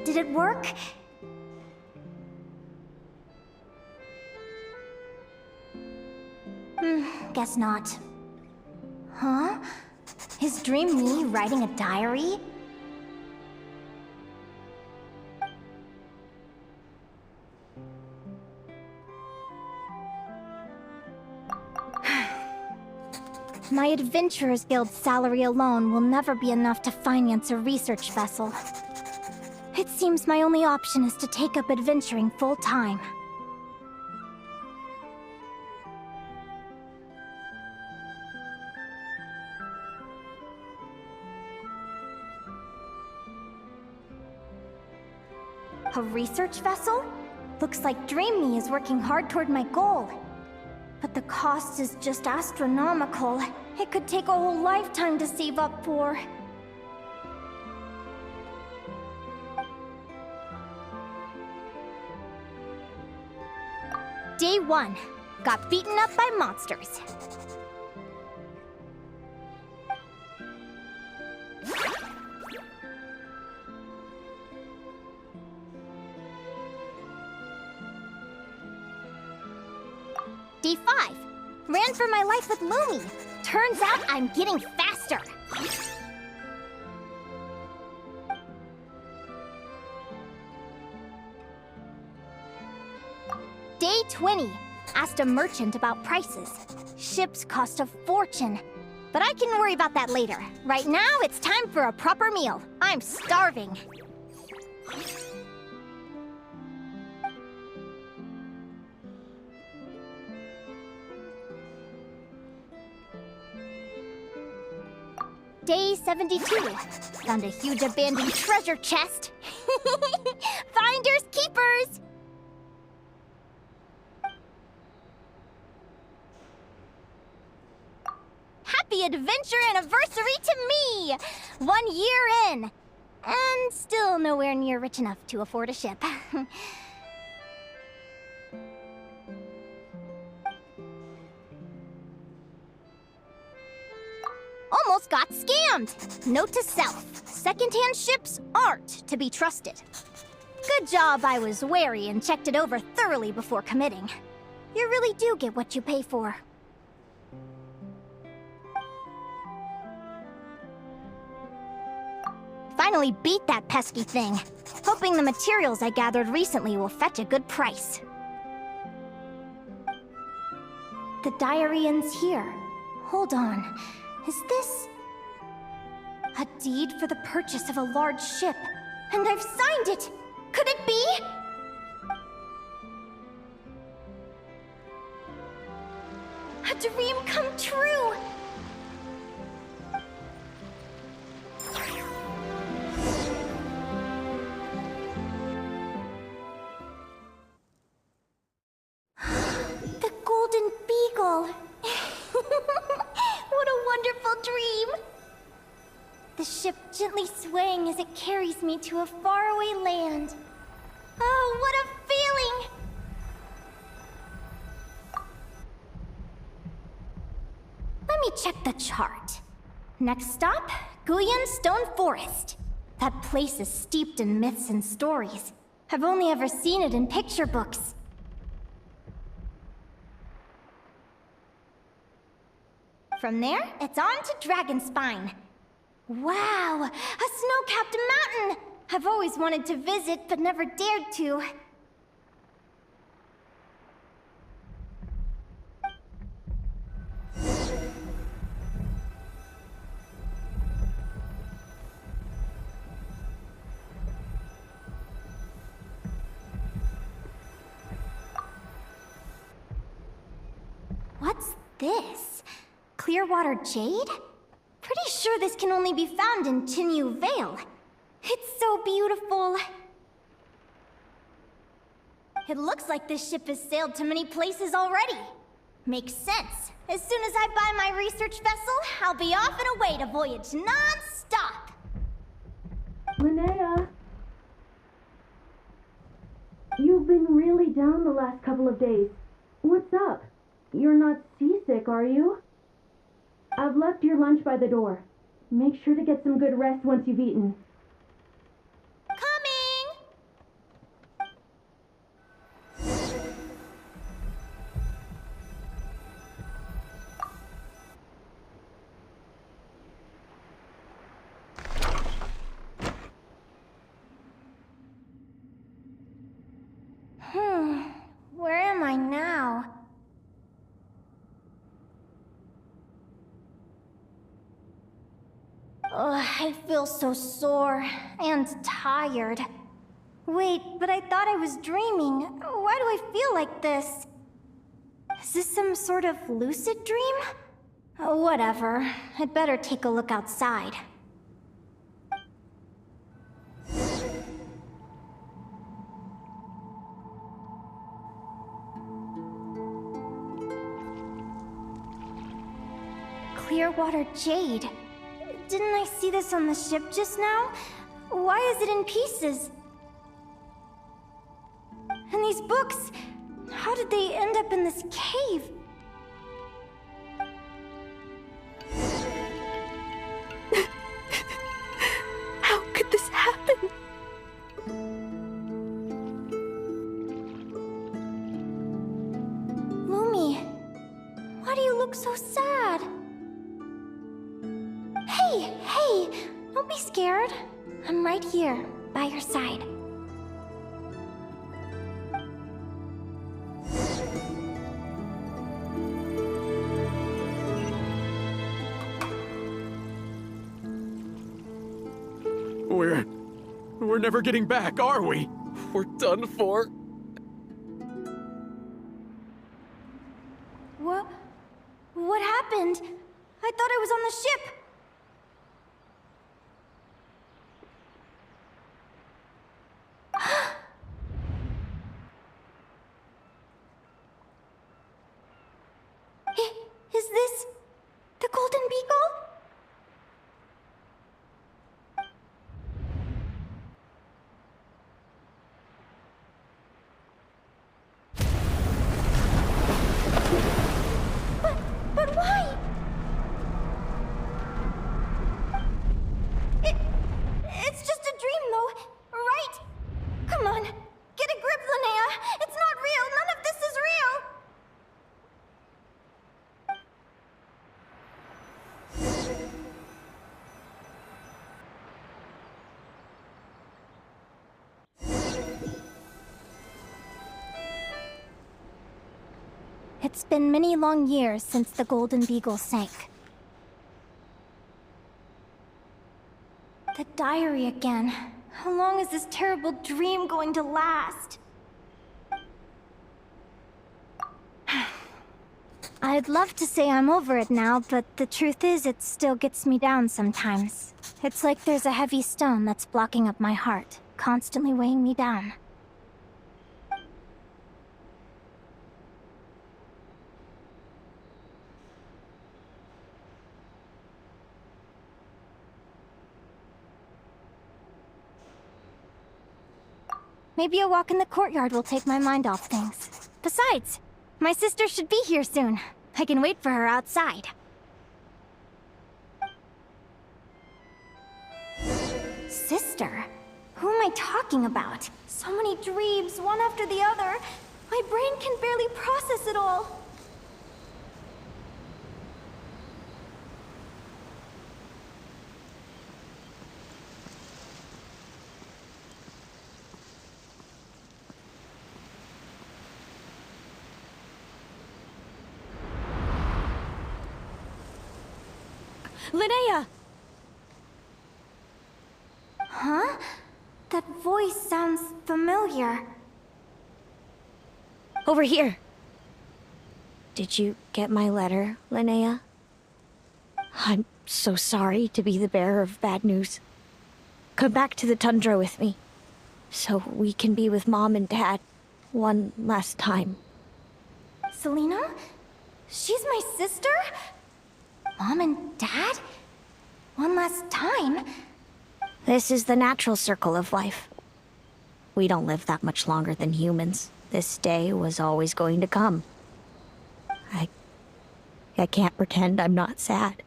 Did it work? Guess not. Huh? Is Dream me writing a diary? My Adventurers Guild salary alone will never be enough to finance a research vessel. It seems my only option is to take up adventuring full-time. A research vessel? Looks like Dream Me is working hard toward my goal. But the cost is just astronomical. It could take a whole lifetime to save up for. Day 1. Got beaten up by monsters. Day 5. Ran for my life with Lumi. Turns out I'm getting faster. Day 20. Asked a merchant about prices. Ships cost a fortune. But I can worry about that later. Right now, it's time for a proper meal. I'm starving. Day 72. Found a huge abandoned treasure chest. Finders keepers! Happy adventure anniversary to me! 1 year in! And still nowhere near rich enough to afford a ship. Almost got scammed! Note to self, secondhand ships aren't to be trusted. Good job I was wary and checked it over thoroughly before committing. You really do get what you pay for. Finally beat that pesky thing, hoping the materials I gathered recently will fetch a good price. The diary ends here. Hold on. Is this... a deed for the purchase of a large ship? And I've signed it! Could it be? A dream come true! The Golden Beagle! What a wonderful dream! The ship gently swaying as it carries me to a faraway land. Oh, what a feeling! Let me check the chart. Next stop, Guyan Stone Forest. That place is steeped in myths and stories. I've only ever seen it in picture books. From there, it's on to Dragonspine. Wow, a snow-capped mountain! I've always wanted to visit, but never dared to. What's this? Clearwater jade? Pretty sure this can only be found in Tinyu Vale. It's so beautiful. It looks like this ship has sailed to many places already. Makes sense. As soon as I buy my research vessel, I'll be off and away to voyage non-stop. Linnea! You've been really down the last couple of days. What's up? You're not seasick, are you? I've left your lunch by the door. Make sure to get some good rest once you've eaten. Coming! Where am I now? Ugh, I feel so sore and tired. Wait, but I thought I was dreaming. Why do I feel like this? Is this some sort of lucid dream? Whatever. I'd better take a look outside. Clearwater jade. Didn't I see this on the ship just now? Why is it in pieces? And these books, how did they end up in this cave? How could this happen? Lumi, why do you look so sad? Hey, don't be scared. I'm right here, by your side. We're never getting back, are we? We're done for. What happened? I thought I was on the ship. Is this the Golden Beagle? It's been many long years since the Golden Beagle sank. The diary again. How long is this terrible dream going to last? I'd love to say I'm over it now, but the truth is it still gets me down sometimes. It's like there's a heavy stone that's blocking up my heart, constantly weighing me down. Maybe a walk in the courtyard will take my mind off things. Besides, my sister should be here soon. I can wait for her outside. Sister? Who am I talking about? So many dreams, one after the other. My brain can barely process it all. Linnea! Huh? That voice sounds familiar. Over here. Did you get my letter, Linnea? I'm so sorry to be the bearer of bad news. Come back to the tundra with me, so we can be with Mom and Dad one last time. Selena? She's my sister? Mom and Dad? One last time? This is the natural circle of life. We don't live that much longer than humans. This day was always going to come. I can't pretend I'm not sad.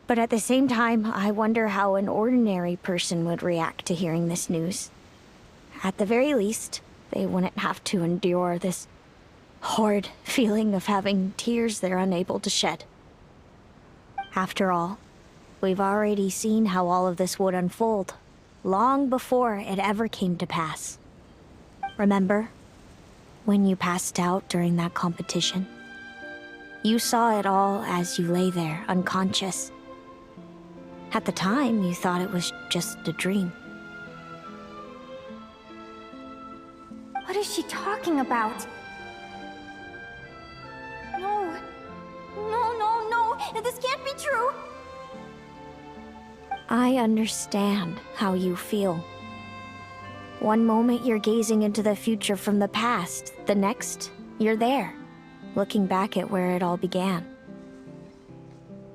But at the same time, I wonder how an ordinary person would react to hearing this news. At the very least, they wouldn't have to endure this horrid feeling of having tears they're unable to shed. After all, we've already seen how all of this would unfold, long before it ever came to pass. Remember, when you passed out during that competition? You saw it all as you lay there, unconscious. At the time, you thought it was just a dream. What is she talking about? No. No. This can't be true. I understand how you feel. One moment you're gazing into the future from the past, the next, you're there, looking back at where it all began.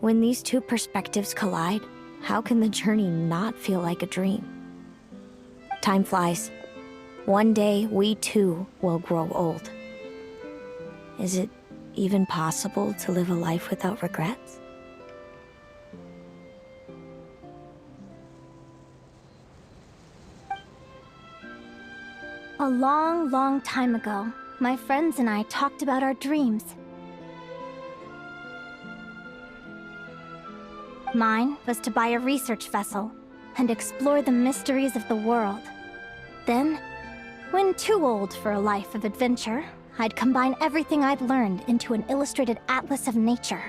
When these two perspectives collide, how can the journey not feel like a dream? Time flies. One day, we too will grow old. Is it even possible to live a life without regrets? A long, long time ago, my friends and I talked about our dreams. Mine was to buy a research vessel and explore the mysteries of the world. Then, when too old for a life of adventure, I'd combine everything I'd learned into an illustrated atlas of nature.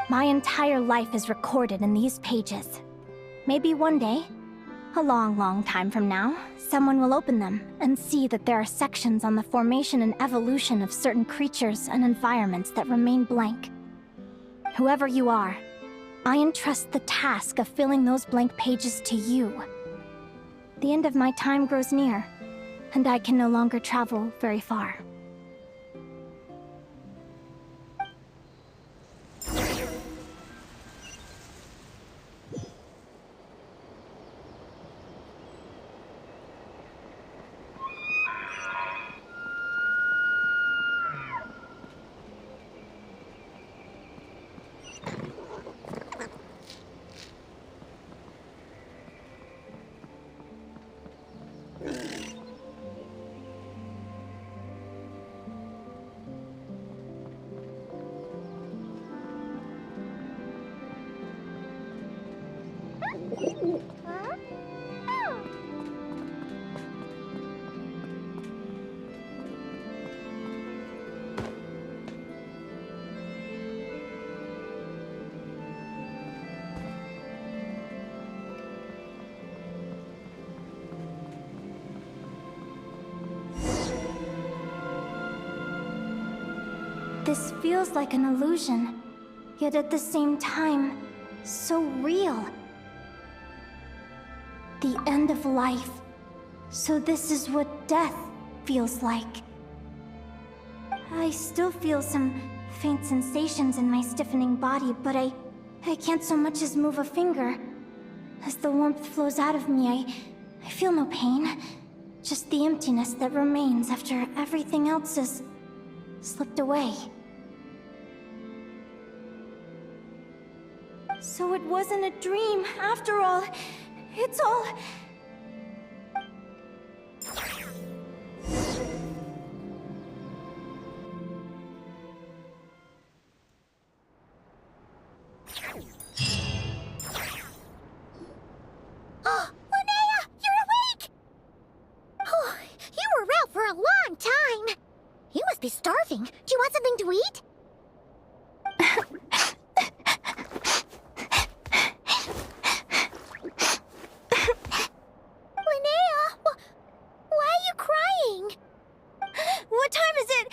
My entire life is recorded in these pages. Maybe one day, a long, long time from now, someone will open them and see that there are sections on the formation and evolution of certain creatures and environments that remain blank. Whoever you are, I entrust the task of filling those blank pages to you. The end of my time grows near, and I can no longer travel very far. feels like an illusion, yet at the same time, so real. The end of life. So this is what death feels like. I still feel some faint sensations in my stiffening body, but I can't so much as move a finger. As the warmth flows out of me, I feel no pain. Just the emptiness that remains after everything else has slipped away. So it wasn't a dream, after all. It's all... Oh, Linnea, you're awake! Oh, you were out for a long time. You must be starving. Do you want something to eat? Linnea, why are you crying? What time is it?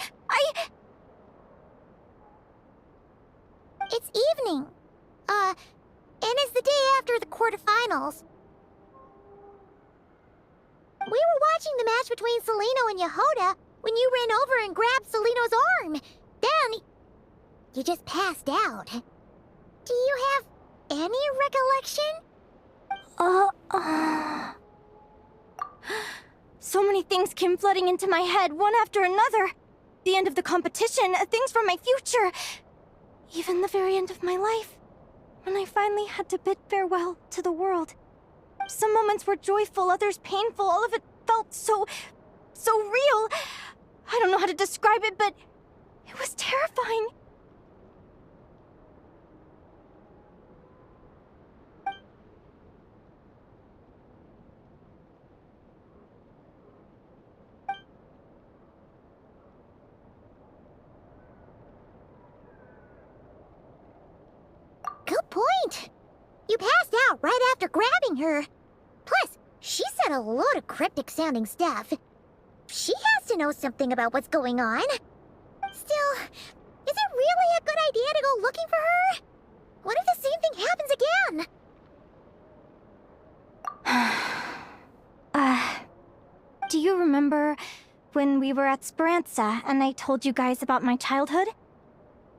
It's evening. And it's the day after the quarterfinals. We were watching the match between Celino and Yehoda when you ran over and grabbed Celino's arm. Then, you just passed out. Do you have any recollection? So many things came flooding into my head, one after another. The end of the competition, things from my future. Even the very end of my life. When I finally had to bid farewell to the world. Some moments were joyful, others painful. All of it felt so real. I don't know how to describe it, but it was terrifying. Good point. You passed out right after grabbing her. Plus, she said a load of cryptic-sounding stuff. She has to know something about what's going on. Still, is it really a good idea to go looking for her? What if the same thing happens again? Do you remember when we were at Speranza and I told you guys about my childhood?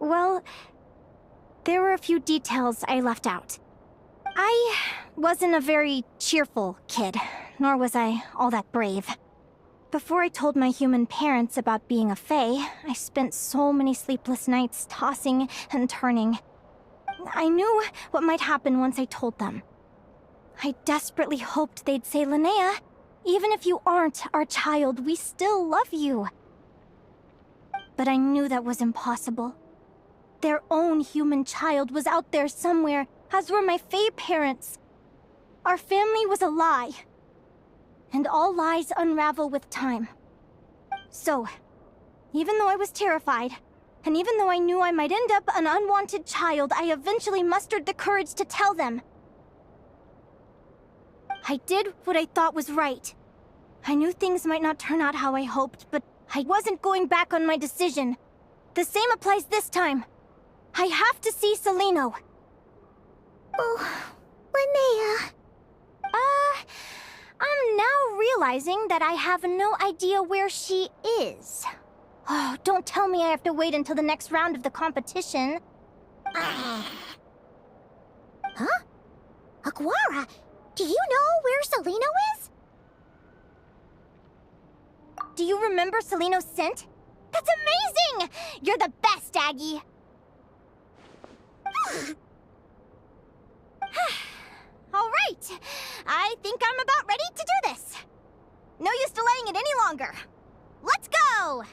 Well, there were a few details I left out. I wasn't a very cheerful kid, nor was I all that brave. Before I told my human parents about being a fae, I spent so many sleepless nights tossing and turning. I knew what might happen once I told them. I desperately hoped they'd say, Linnea, even if you aren't our child, we still love you. But I knew that was impossible. Their own human child was out there somewhere, as were my fae parents. Our family was a lie. And all lies unravel with time. So, even though I was terrified, and even though I knew I might end up an unwanted child, I eventually mustered the courage to tell them. I did what I thought was right. I knew things might not turn out how I hoped, but I wasn't going back on my decision. The same applies this time. I have to see Celino. Oh, Linnea. I'm now realizing that I have no idea where she is. Oh, don't tell me I have to wait until the next round of the competition. Huh? Aguara, do you know where Celino is? Do you remember Celino's scent? That's amazing! You're the best, Aggie! All right, I think I'm about ready to do this. No use delaying it any longer. Let's go!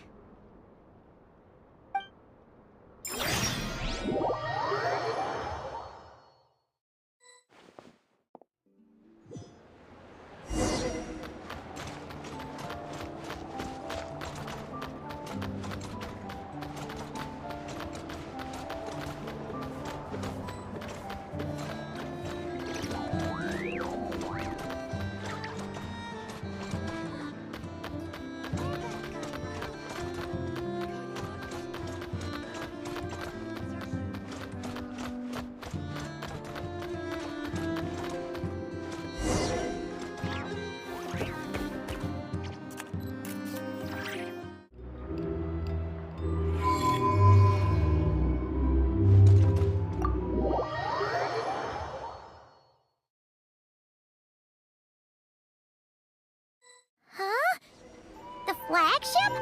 Flagship?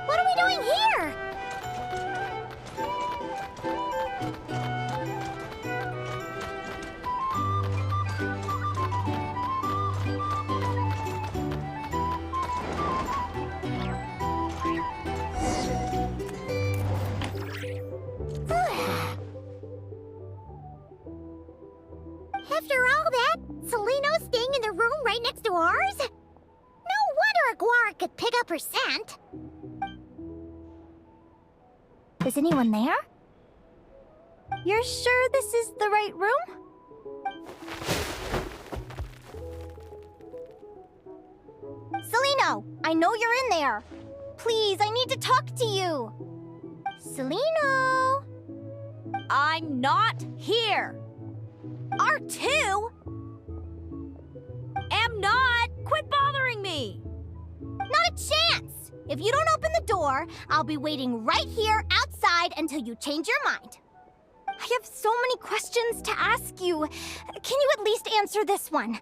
What are we doing here? After all that, Seleno's staying in the room right next to ours? No wonder Aguara could pick up her scent. Is anyone there? You're sure this is the right room? Seleno, I know you're in there. Please, I need to talk to you. Seleno! I'm not here. R2? Am not. Quit bothering me. Not a chance! If you don't open the door, I'll be waiting right here outside until you change your mind. I have so many questions to ask you. Can you at least answer this one?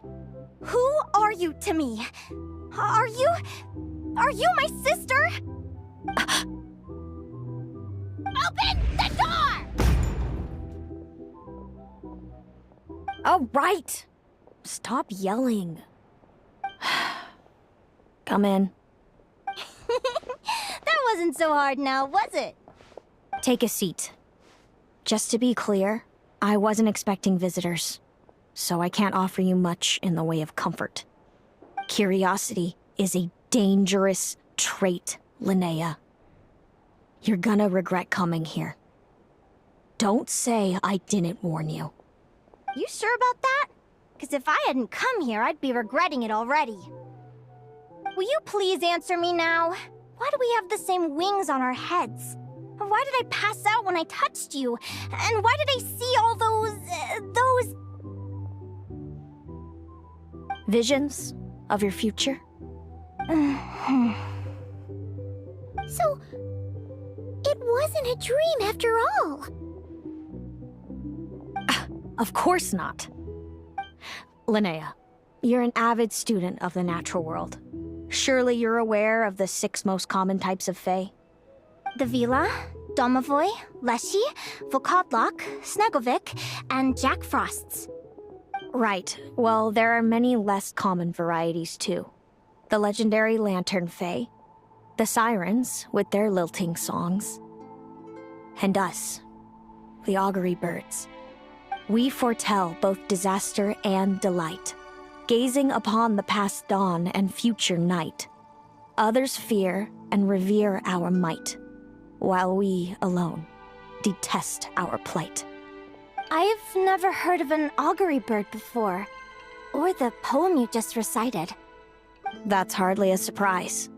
Who are you to me? Are you my sister? Open the door! All right. Stop yelling. Come in. That wasn't so hard now, was it? Take a seat. Just to be clear, I wasn't expecting visitors, so I can't offer you much in the way of comfort. Curiosity is a dangerous trait, Linnea. You're gonna regret coming here. Don't say I didn't warn you. You sure about that? Because if I hadn't come here, I'd be regretting it already. Will you please answer me now? Why do we have the same wings on our heads? Why did I pass out when I touched you? And why did I see all those... Visions of your future? So, it wasn't a dream after all. Of course not. Linnea, you're an avid student of the natural world. Surely you're aware of the 6 most common types of Fae? The Vila, Domovoy, Leshy, Vokadlok, Snegovic, and Jack Frosts. Right. Well, there are many less common varieties, too. The legendary Lantern Fae, the Sirens with their lilting songs, and us, the Augury Birds. We foretell both disaster and delight, gazing upon the past dawn and future night. Others fear and revere our might, while we alone detest our plight. I've never heard of an augury bird before, or the poem you just recited. That's hardly a surprise.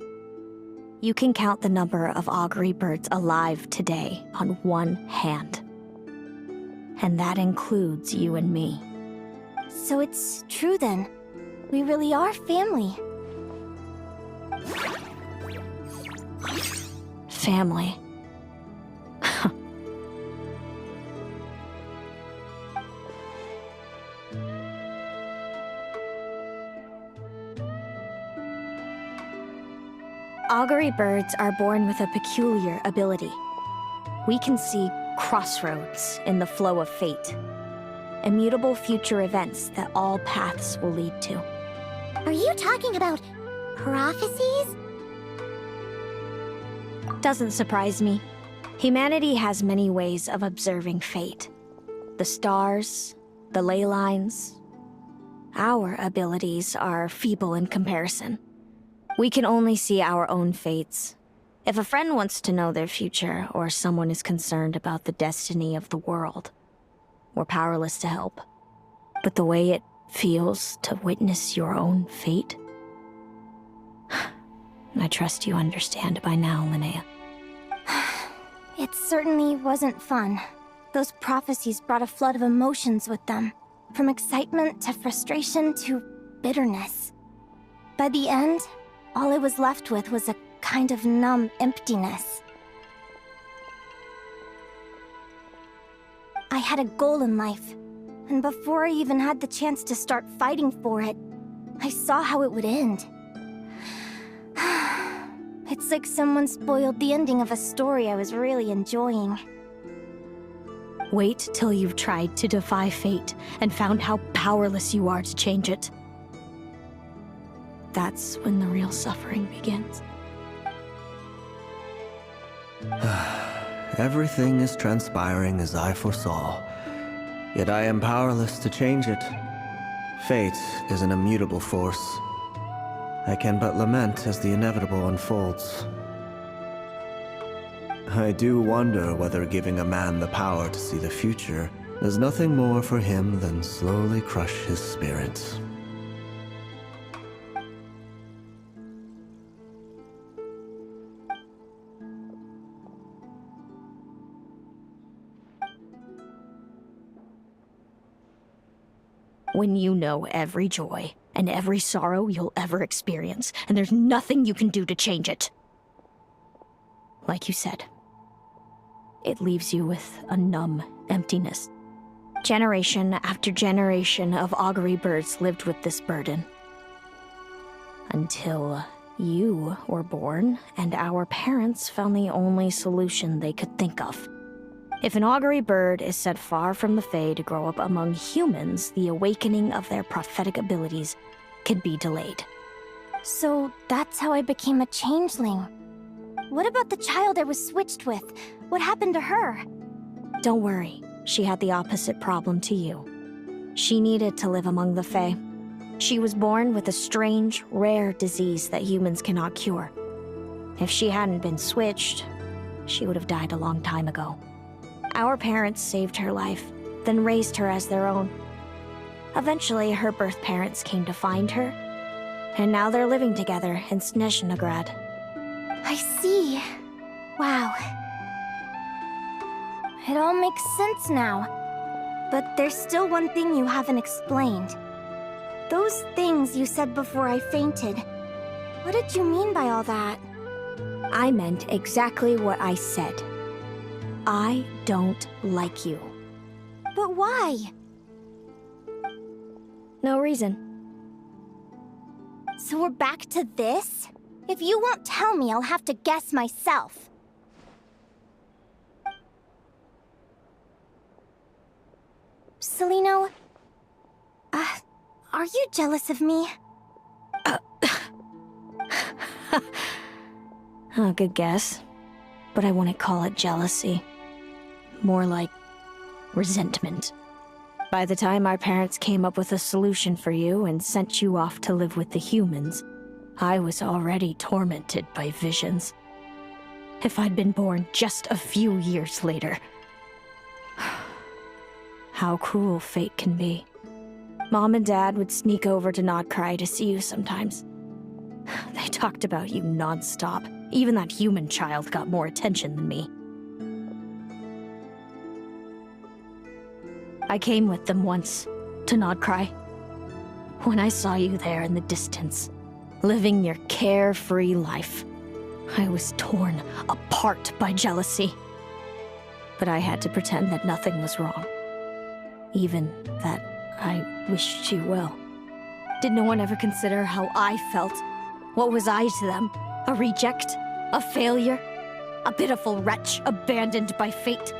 You can count the number of augury birds alive today on one hand. And that includes you and me. So it's true then. We really are family. Family. Augury birds are born with a peculiar ability. We can see crossroads in the flow of fate. Immutable future events that all paths will lead to. Are you talking about prophecies? Doesn't surprise me. Humanity has many ways of observing fate. The stars, the ley lines. Our abilities are feeble in comparison. We can only see our own fates. If a friend wants to know their future, or someone is concerned about the destiny of the world, we're powerless to help. But the way it feels to witness your own fate? I trust you understand by now, Linnea. It certainly wasn't fun. Those prophecies brought a flood of emotions with them. From excitement to frustration to bitterness. By the end, all I was left with was a kind of numb emptiness. I had a goal in life, and before I even had the chance to start fighting for it, I saw how it would end. It It's like someone spoiled the ending of a story I was really enjoying. Wait till you've tried to defy fate and found how powerless you are to change it. That's when the real suffering begins. Everything is transpiring as I foresaw, yet I am powerless to change it. Fate is an immutable force. I can but lament as the inevitable unfolds. I do wonder whether giving a man the power to see the future does nothing more for him than slowly crush his spirit. When you know every joy and every sorrow you'll ever experience, and there's nothing you can do to change it. Like you said, it leaves you with a numb emptiness. Generation after generation of augury birds lived with this burden. Until you were born, and our parents found the only solution they could think of. If an augury bird is sent far from the Fae to grow up among humans, the awakening of their prophetic abilities can be delayed. So that's how I became a changeling. What about the child I was switched with? What happened to her? Don't worry, she had the opposite problem to you. She needed to live among the Fae. She was born with a strange, rare disease that humans cannot cure. If she hadn't been switched, she would have died a long time ago. Our parents saved her life, then raised her as their own. Eventually, her birth parents came to find her, and now they're living together in Snezhnegrad. I see. Wow. It all makes sense now. But there's still one thing you haven't explained. Those things you said before I fainted. What did you mean by all that? I meant exactly what I said. I don't like you. But why? No reason. So we're back to this? If you won't tell me, I'll have to guess myself. Celino, are you jealous of me? Good guess. But I wouldn't call it jealousy. More like resentment. By the time our parents came up with a solution for you and sent you off to live with the humans, I was already tormented by visions. If I'd been born just a few years later. How cruel fate can be. Mom and Dad would sneak over to Nod-Krai to see you sometimes. They talked about you non-stop. Even that human child got more attention than me. I came with them once, to Nod-Krai. When I saw you there in the distance, living your carefree life, I was torn apart by jealousy. But I had to pretend that nothing was wrong. Even that I wished you well. Did no one ever consider how I felt? What was I to them? A reject? A failure? A pitiful wretch abandoned by fate?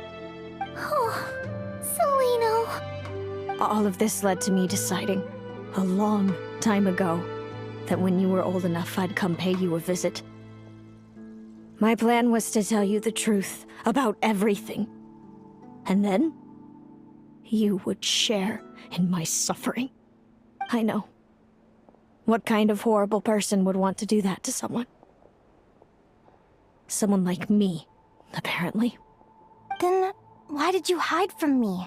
Oh, Celino. All of this led to me deciding, a long time ago, that when you were old enough, I'd come pay you a visit. My plan was to tell you the truth about everything. And then, you would share in my suffering. I know. What kind of horrible person would want to do that to someone? Someone like me, apparently. Then why did you hide from me?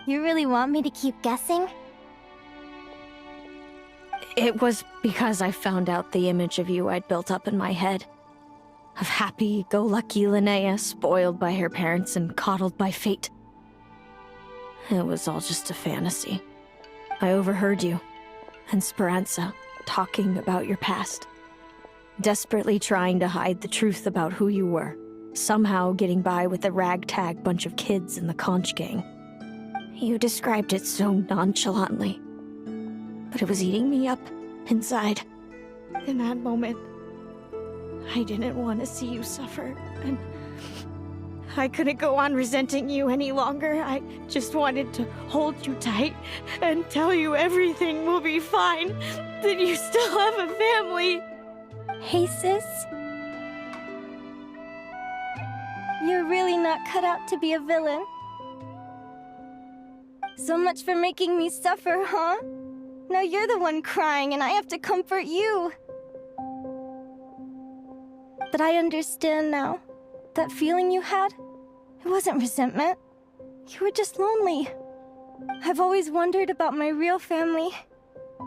You really want me to keep guessing? It was because I found out the image of you I'd built up in my head. Of happy-go-lucky Linnea, spoiled by her parents and coddled by fate. It was all just a fantasy. I overheard you and Speranza talking about your past. Desperately trying to hide the truth about who you were. Somehow getting by with a ragtag bunch of kids in the conch gang. You described it so nonchalantly. But it was eating me up, inside. In that moment, I didn't want to see you suffer, and I couldn't go on resenting you any longer. I just wanted to hold you tight and tell you everything will be fine, that you still have a family. Hey, sis. You're really not cut out to be a villain. So much for making me suffer, huh? Now you're the one crying and I have to comfort you. But I understand now. That feeling you had, it wasn't resentment. You were just lonely. I've always wondered about my real family.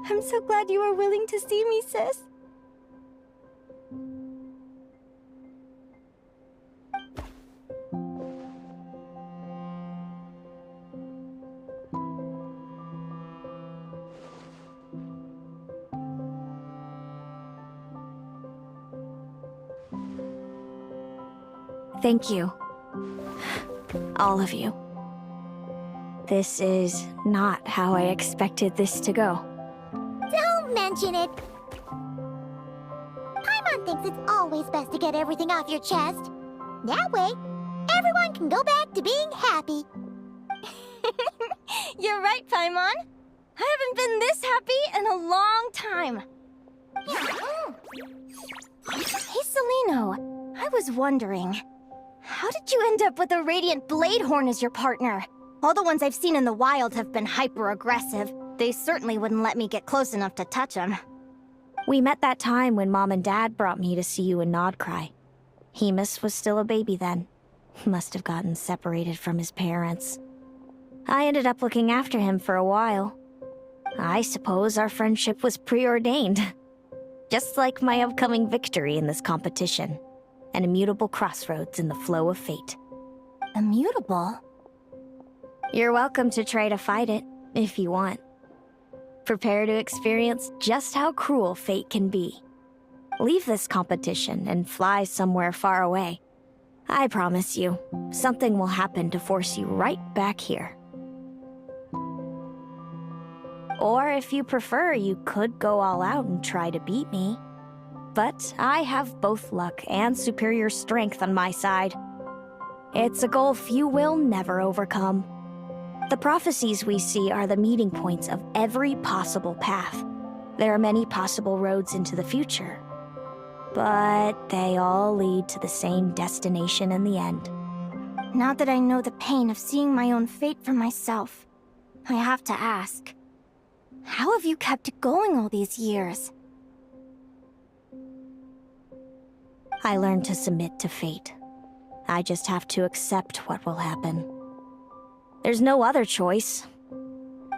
I'm so glad you were willing to see me, sis. Thank you. All of you. This is not how I expected this to go. Don't mention it. Paimon thinks it's always best to get everything off your chest. That way, everyone can go back to being happy. You're right, Paimon. I haven't been this happy in a long time. Hey, Celino. I was wondering, how did you end up with a Radiant Bladehorn as your partner? All the ones I've seen in the wild have been hyper-aggressive. They certainly wouldn't let me get close enough to touch them. We met that time when Mom and Dad brought me to see you in Nod-Krai. Hemus was still a baby then. He must have gotten separated from his parents. I ended up looking after him for a while. I suppose our friendship was preordained. Just like my upcoming victory in this competition. An immutable crossroads in the flow of fate. Immutable? You're welcome to try to fight it, if you want. Prepare to experience just how cruel fate can be. Leave this competition and fly somewhere far away. I promise you, something will happen to force you right back here. Or if you prefer, you could go all out and try to beat me. But I have both luck and superior strength on my side. It's a goal few will never overcome. The prophecies we see are the meeting points of every possible path. There are many possible roads into the future. But they all lead to the same destination in the end. Now that I know the pain of seeing my own fate for myself, I have to ask, how have you kept it going all these years? I learned to submit to fate. I just have to accept what will happen. There's no other choice.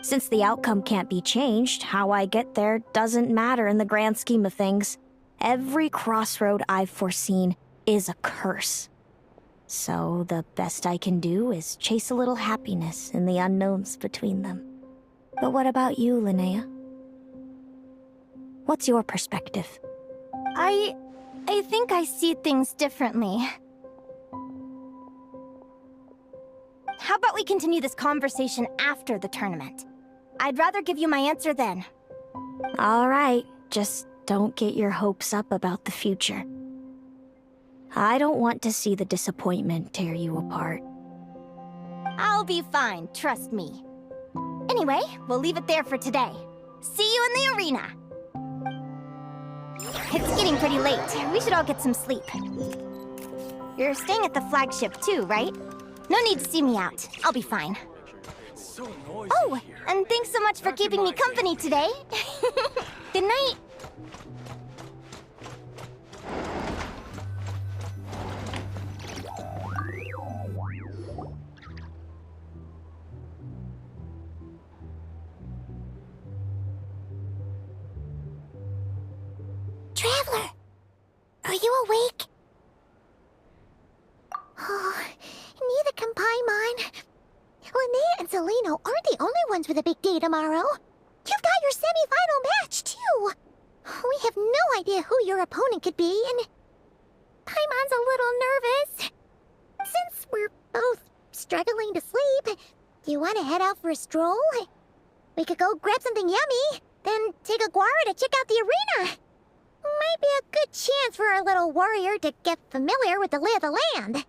Since the outcome can't be changed, how I get there doesn't matter in the grand scheme of things. Every crossroad I've foreseen is a curse. So the best I can do is chase a little happiness in the unknowns between them. But what about you, Linnea? What's your perspective? I think I see things differently. How about we continue this conversation after the tournament? I'd rather give you my answer then. All right, just don't get your hopes up about the future. I don't want to see the disappointment tear you apart. I'll be fine, trust me. Anyway, we'll leave it there for today. See you in the arena! It's getting pretty late. We should all get some sleep. You're staying at the flagship too, right? No need to see me out. I'll be fine. Oh, and thanks so much for keeping me company today. Good night. Traveler, are you awake? Oh, neither can Paimon. Linnea and Celino aren't the only ones with a big day tomorrow. You've got your semi-final match, too. We have no idea who your opponent could be, and Paimon's a little nervous. Since we're both struggling to sleep, do you want to head out for a stroll? We could go grab something yummy, then take a guara to check out the arena. Might be a good chance for our little warrior to get familiar with the lay of the land.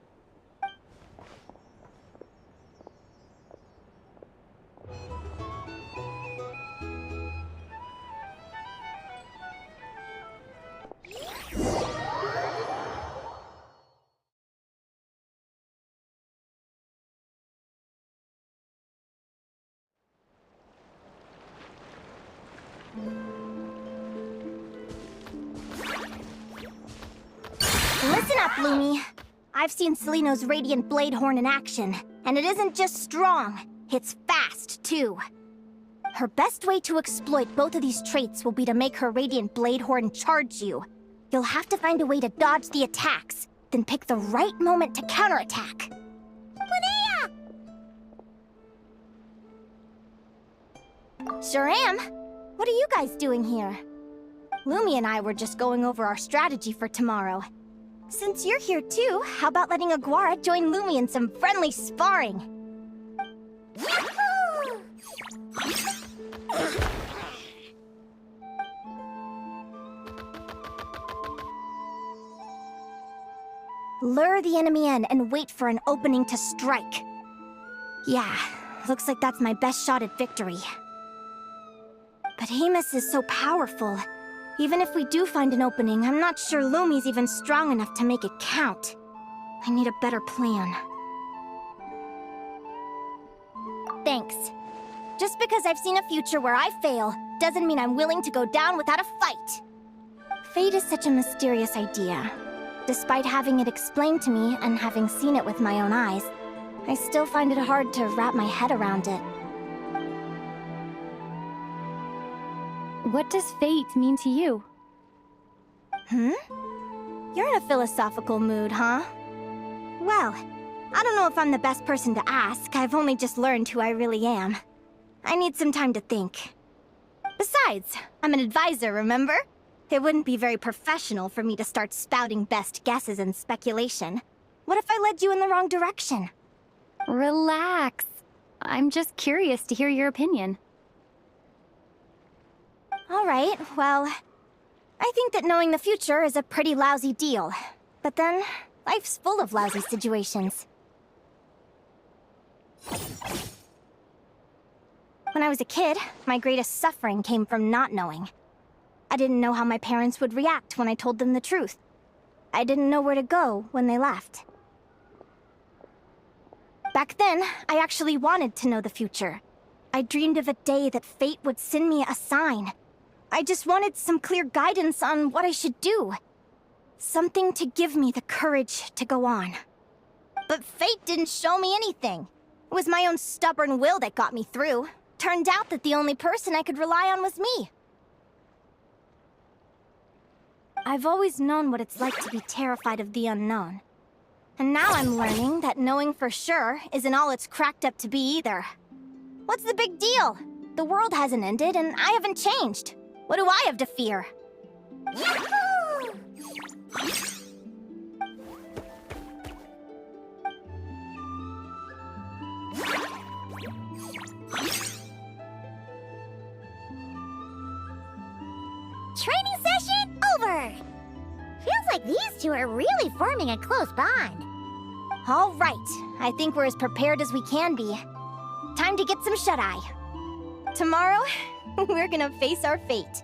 Listen up, Lumi. I've seen Seleno's Radiant Blade Horn in action, and it isn't just strong, it's fast, too. Her best way to exploit both of these traits will be to make her Radiant Blade Horn charge you. You'll have to find a way to dodge the attacks, then pick the right moment to counterattack. Linnea! Sure am. What are you guys doing here? Lumi and I were just going over our strategy for tomorrow. Since you're here too, how about letting Aguara join Lumi in some friendly sparring? Yahoo! Lure the enemy in and wait for an opening to strike. Yeah, looks like that's my best shot at victory. But Amos is so powerful. Even if we do find an opening, I'm not sure Lumi's even strong enough to make it count. I need a better plan. Thanks. Just because I've seen a future where I fail, doesn't mean I'm willing to go down without a fight. Fate is such a mysterious idea. Despite having it explained to me and having seen it with my own eyes, I still find it hard to wrap my head around it. What does fate mean to you? You're in a philosophical mood, huh? Well, I don't know if I'm the best person to ask. I've only just learned who I really am. I need some time to think. Besides, I'm an advisor, remember? It wouldn't be very professional for me to start spouting best guesses and speculation. What if I led you in the wrong direction? Relax. I'm just curious to hear your opinion. All right, well, I think that knowing the future is a pretty lousy deal. But then, life's full of lousy situations. When I was a kid, my greatest suffering came from not knowing. I didn't know how my parents would react when I told them the truth. I didn't know where to go when they left. Back then, I actually wanted to know the future. I dreamed of a day that fate would send me a sign. I just wanted some clear guidance on what I should do. Something to give me the courage to go on. But fate didn't show me anything. It was my own stubborn will that got me through. Turned out that the only person I could rely on was me. I've always known what it's like to be terrified of the unknown. And now I'm learning that knowing for sure isn't all it's cracked up to be either. What's the big deal? The world hasn't ended and I haven't changed. What do I have to fear? Yahoo! Training session over! Feels like these two are really forming a close bond. All right, I think we're as prepared as we can be. Time to get some shut-eye. Tomorrow, we're gonna face our fate.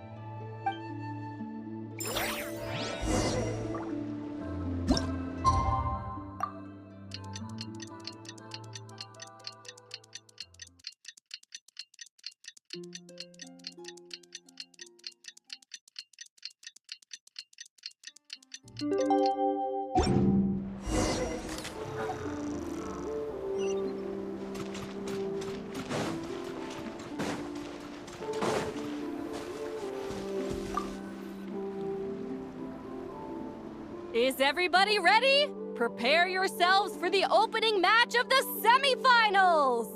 Is everybody ready? Prepare yourselves for the opening match of the semifinals!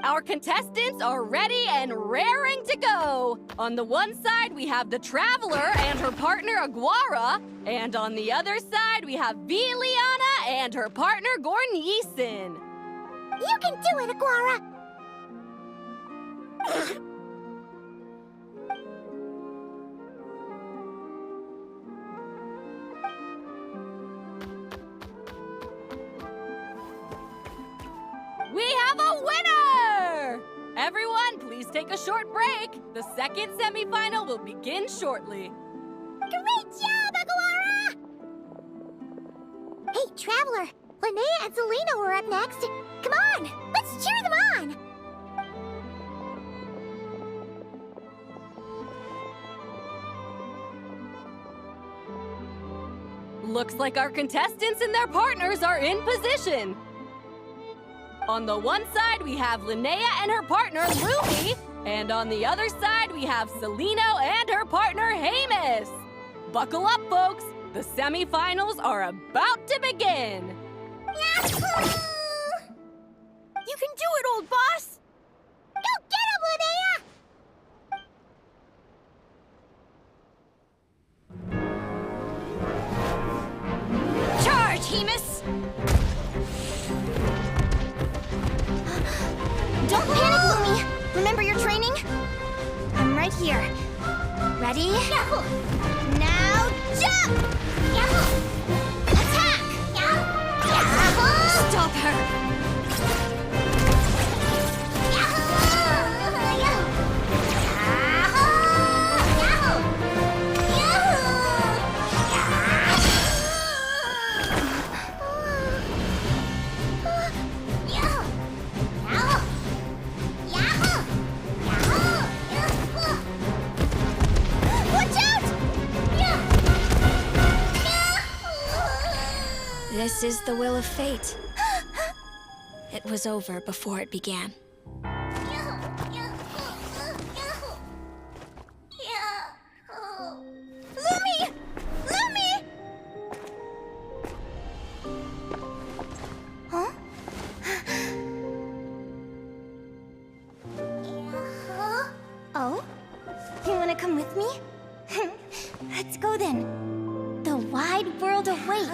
Our contestants are ready and raring to go. On the one side, we have the Traveler and her partner Aguara. And on the other side, we have Linnea and her partner Gornyisen. You can do it, Aguara! have a winner! Everyone, please take a short break. The second semifinal will begin shortly. Great job, Aguara! Hey, Traveler, Linnea and Selena were up next. Come on, let's cheer them on! Looks like our contestants and their partners are in position. On the one side, we have Linnea and her partner, Lumi. And on the other side, we have Selena and her partner, Hamus. Buckle up, folks. The semifinals are about to begin. Yahoo! You can do it, old boss! Go get him, Linnea! Charge, Hamus! Don't panic, Lumi! Remember your training? I'm right here. Ready? Yahoo! Now, jump! Yahoo! Attack! Yahoo! Stop her! This is the will of fate. It was over before it began. Lumi! Lumi! Huh? Oh? You wanna come with me? Let's go then. The wide world awaits.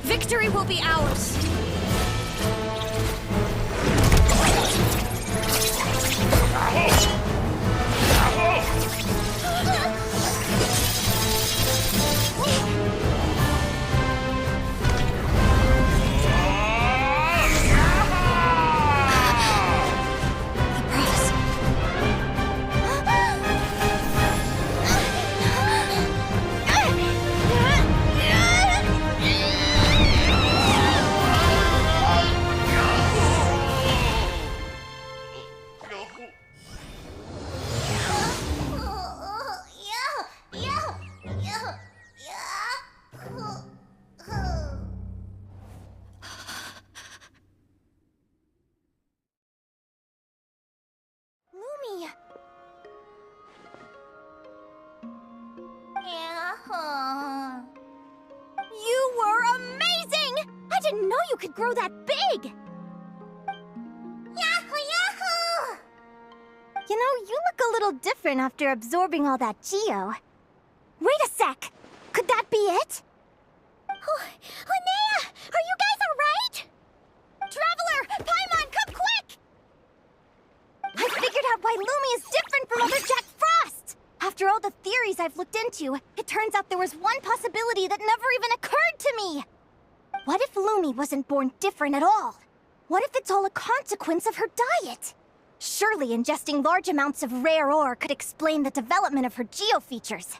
Victory will be ours! You were amazing! I didn't know you could grow that big! Yahoo! Yahoo! You know, you look a little different after absorbing all that Geo. Wait a sec! Could that be it? Oh, Linnea! Are you guys alright? Traveler! Paimon, come quick! I figured out why Lumi is different from other Jack Frost! After all the theories I've looked into, it turns out there was one possibility that never even occurred to me! What if Lumi wasn't born different at all? What if it's all a consequence of her diet? Surely ingesting large amounts of rare ore could explain the development of her geo-features.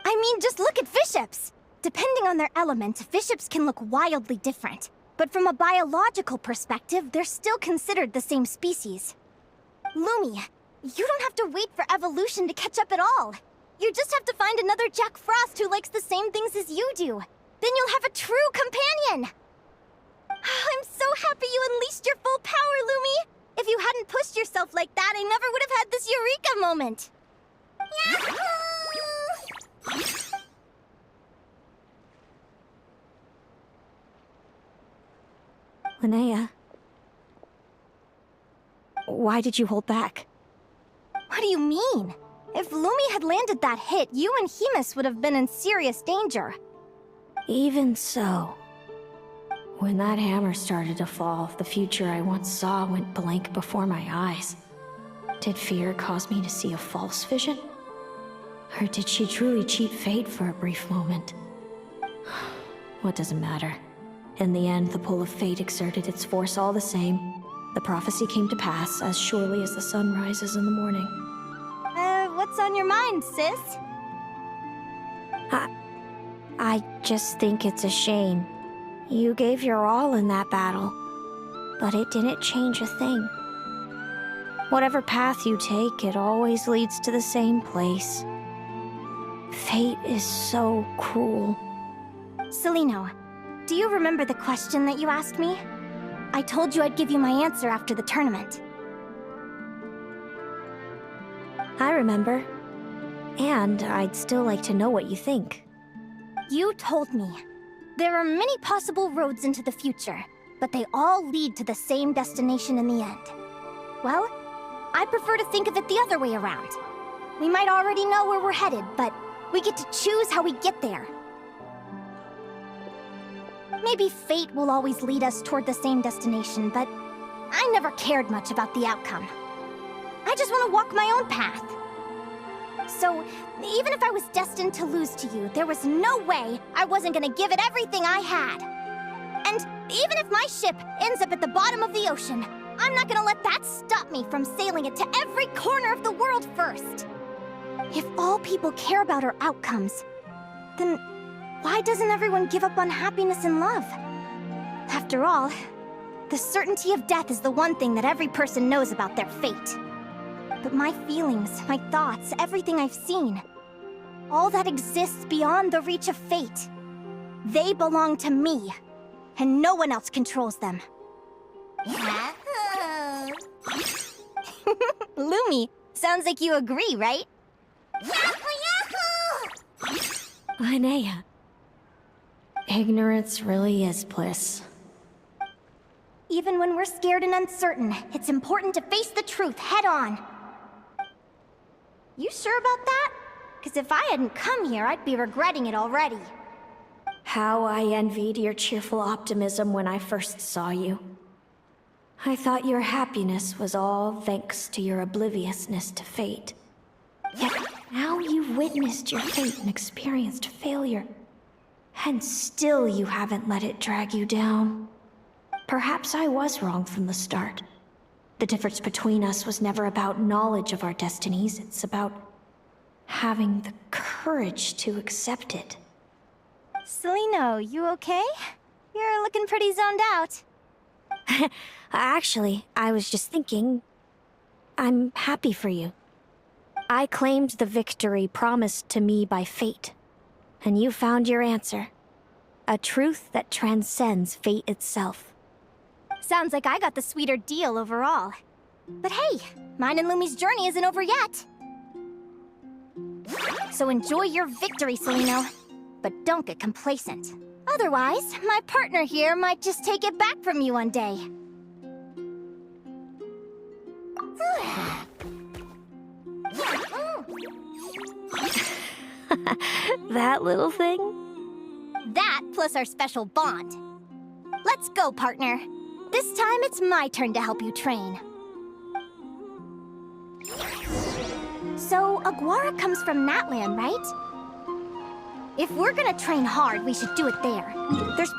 I mean, just look at Viships! Depending on their element, Viships can look wildly different. But from a biological perspective, they're still considered the same species. Lumi, you don't have to wait for evolution to catch up at all. You just have to find another Jack Frost who likes the same things as you do. Then you'll have a true companion! I'm so happy you unleashed your full power, Lumi! If you hadn't pushed yourself like that, I never would have had this Eureka moment! Yahoo! Linnea. Why did you hold back? What do you mean? If Lumi had landed that hit, you and Hemus would have been in serious danger. Even so, when that hammer started to fall, the future I once saw went blank before my eyes. Did fear cause me to see a false vision? Or did she truly cheat fate for a brief moment? What does it matter? In the end, the pull of fate exerted its force all the same. The prophecy came to pass as surely as the sun rises in the morning. What's on your mind, sis? I just think it's a shame. You gave your all in that battle, but it didn't change a thing. Whatever path you take, it always leads to the same place. Fate is so cruel. Celino, do you remember the question that you asked me? I told you I'd give you my answer after the tournament. I remember. And I'd still like to know what you think. You told me. There are many possible roads into the future, but they all lead to the same destination in the end. Well, I prefer to think of it the other way around. We might already know where we're headed, but we get to choose how we get there. Maybe fate will always lead us toward the same destination, but I never cared much about the outcome. I just want to walk my own path. So, even if I was destined to lose to you, there was no way I wasn't gonna give it everything I had. And even if my ship ends up at the bottom of the ocean, I'm not gonna let that stop me from sailing it to every corner of the world first. If all people care about are outcomes, then why doesn't everyone give up on happiness and love? After all, the certainty of death is the one thing that every person knows about their fate. But my feelings, my thoughts, everything I've seen, all that exists beyond the reach of fate, they belong to me, and no one else controls them. Lumi, sounds like you agree, right? Linnea. Ignorance really is bliss. Even when we're scared and uncertain, it's important to face the truth head on. You sure about that? Because if I hadn't come here, I'd be regretting it already. How I envied your cheerful optimism when I first saw you. I thought your happiness was all thanks to your obliviousness to fate. Yet now you've witnessed your fate and experienced failure. And still you haven't let it drag you down. Perhaps I was wrong from the start. The difference between us was never about knowledge of our destinies, it's about having the courage to accept it. Celino, you okay? You're looking pretty zoned out. Actually, I was just thinking, I'm happy for you. I claimed the victory promised to me by fate, and you found your answer. A truth that transcends fate itself. Sounds like I got the sweeter deal overall. But hey, mine and Lumi's journey isn't over yet. So enjoy your victory, Celino. But don't get complacent. Otherwise, my partner here might just take it back from you one day. That little thing? That plus our special bond. Let's go, partner. This time it's my turn to help you train. So, Aguara comes from Natlan, right? If we're gonna train hard, we should do it there. There's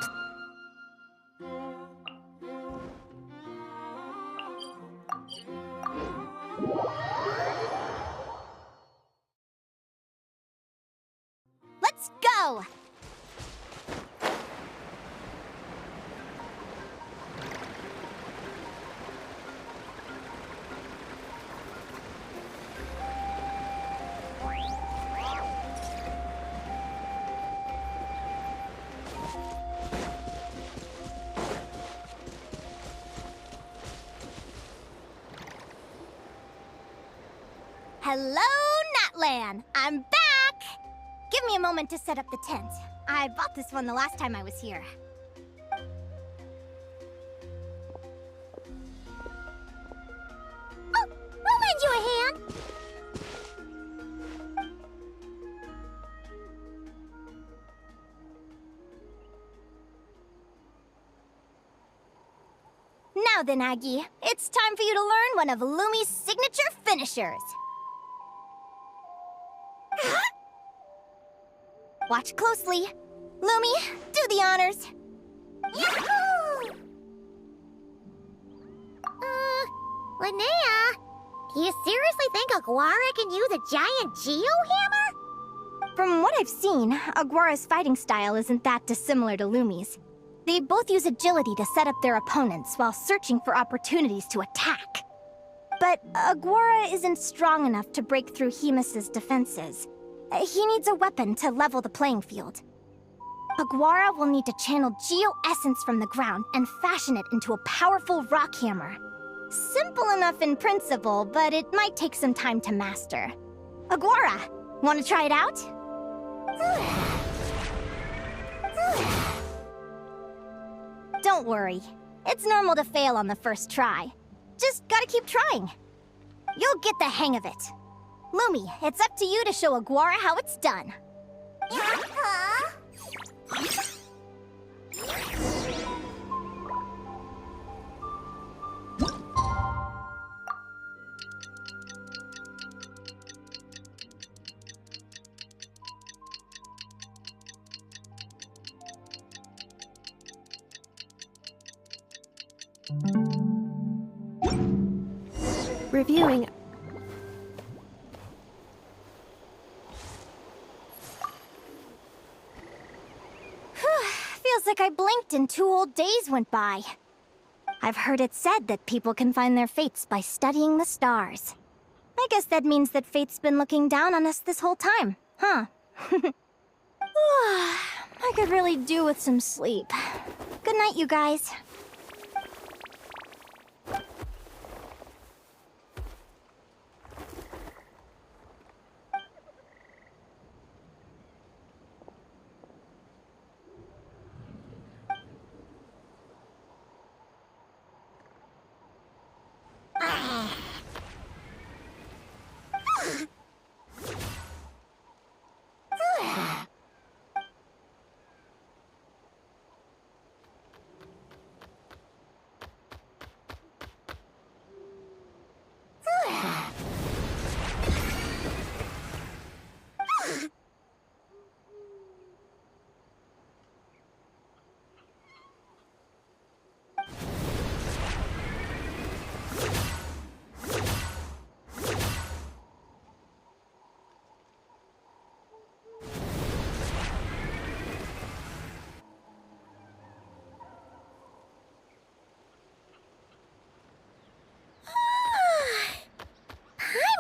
Let's go! Hello, Natlan! I'm back! Give me a moment to set up the tent. I bought this one the last time I was here. Oh, I'll lend you a hand. Now then, Aggie, it's time for you to learn one of Lumi's signature finishers. Watch closely. Lumi, do the honors. Yahoo! Linnea, do you seriously think Aguara can use a giant geo-hammer? From what I've seen, Aguara's fighting style isn't that dissimilar to Lumi's. They both use agility to set up their opponents while searching for opportunities to attack. But Aguara isn't strong enough to break through Hemus's defenses. He needs a weapon to level the playing field. Aguara will need to channel geo-essence from the ground and fashion it into a powerful rock hammer. Simple enough in principle, but it might take some time to master. Aguara, want to try it out? Don't worry. It's normal to fail on the first try. Just gotta keep trying. You'll get the hang of it. Lumi, it's up to you to show Aguara how it's done. Reviewing. Feels like I blinked and 2 whole days went by. I've heard it said that people can find their fates by studying the stars. I guess that means that fate's been looking down on us this whole time, huh? I could really do with some sleep. Good night, you guys.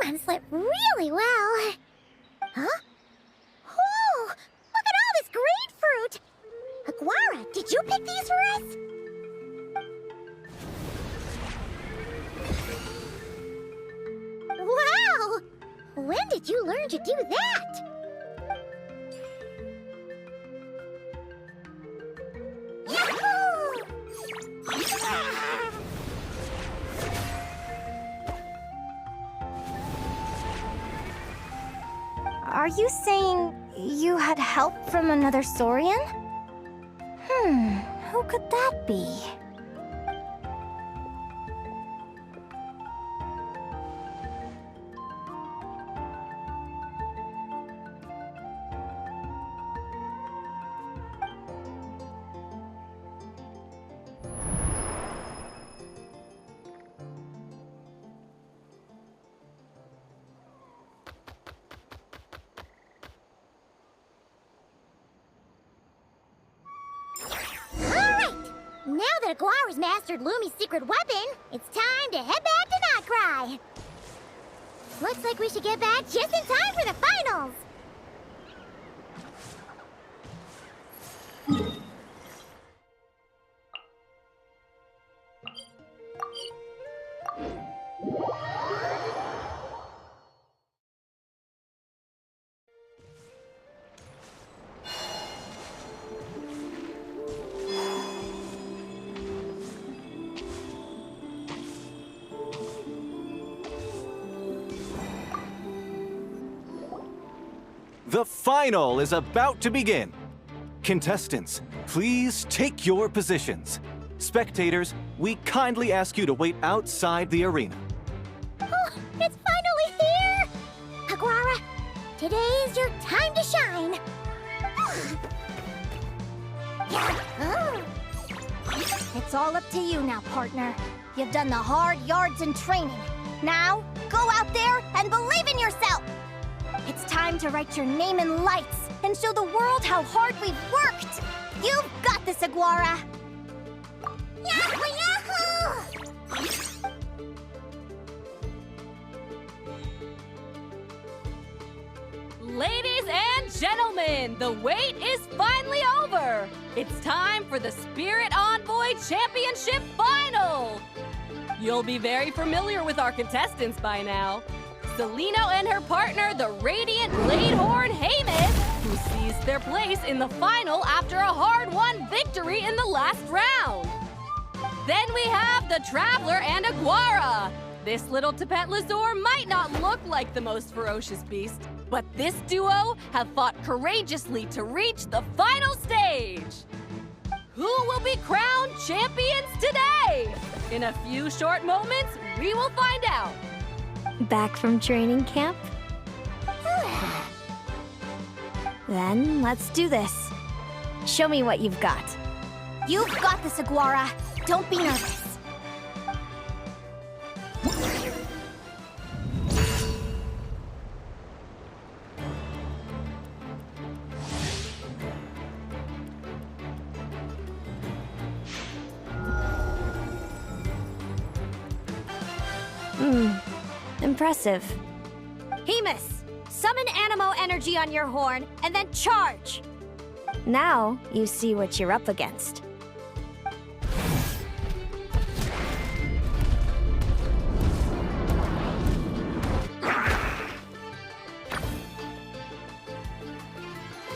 Paimon slept really well. Huh? Whoa! Look at all this grapefruit! Aguara, did you pick these for us? Wow! When did you learn to do that? Are you saying you had help from another Saurian? Who could that be? Now that Aguara's mastered Lumi's secret weapon, it's time to head back to Nod-Krai. Looks like we should get back just in time for the finals. The final is about to begin. Contestants, please take your positions. Spectators, we kindly ask you to wait outside the arena. Oh, it's finally here! Aguara, today is your time to shine. It's all up to you now, partner. You've done the hard yards in training. Now, go out there and believe in yourself! It's time to write your name in lights and show the world how hard we've worked! You've got this, Aguara! Yahoo! Yahoo! Ladies and gentlemen, the wait is finally over! It's time for the Spirit Envoy Championship Final! You'll be very familiar with our contestants by now. Celino and her partner, the Radiant Bladehorn Haymis, who seized their place in the final after a hard-won victory in the last round. Then we have the Traveler and Aguara. This little Tapet Lazur might not look like the most ferocious beast, but this duo have fought courageously to reach the final stage. Who will be crowned champions today? In a few short moments, we will find out. Back from training camp? Then let's do this. Show me what you've got. You've got this, Aguara. Don't be nervous. Impressive. Haymis, summon Animo energy on your horn, and then charge! Now, you see what you're up against.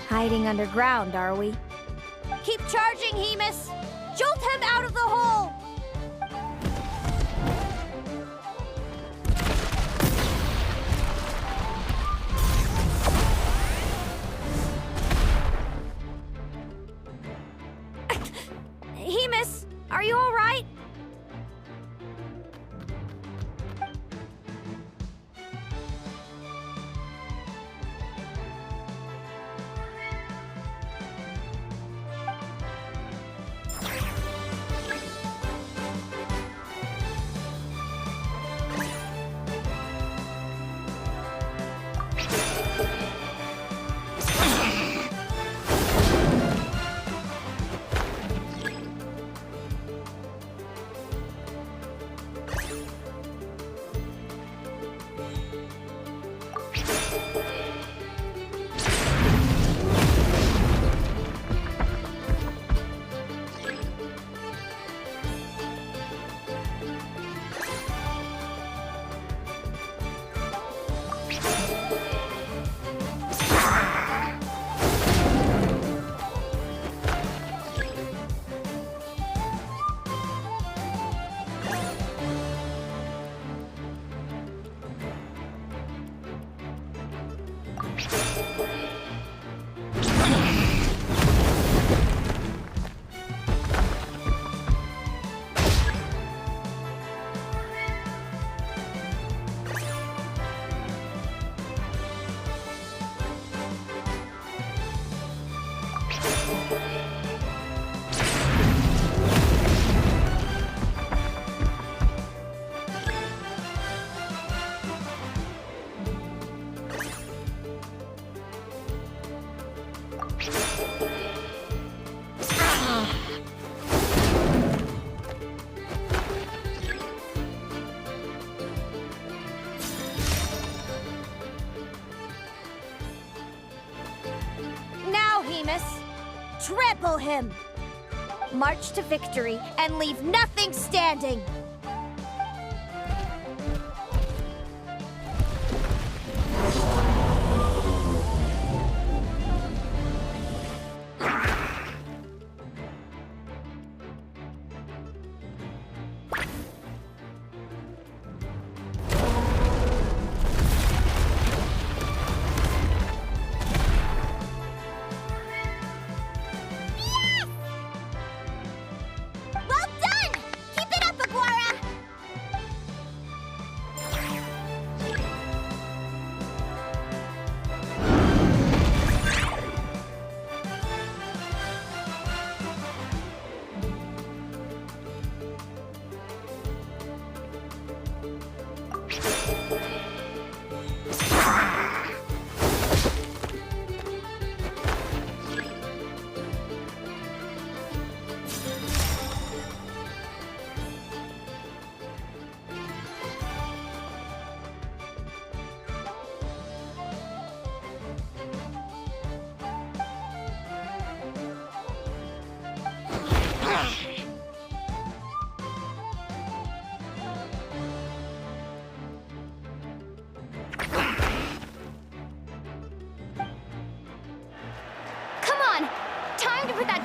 Hiding underground, are we? Keep charging, Haymis! Jolt him out of the hole! Haymis, are you all right? Trample him! March to victory and leave nothing standing!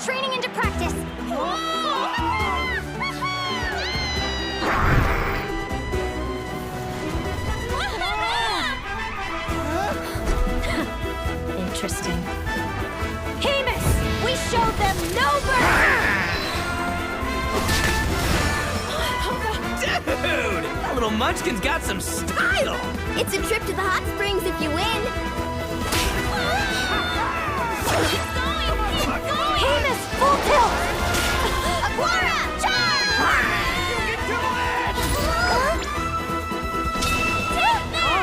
training into practice. Interesting. Hemus! We showed them no mercy! Dude! That little munchkin's got some style! It's a trip to the hot springs if you win. Hemus, full tilt! Aguara, charge! Get to it! Take that!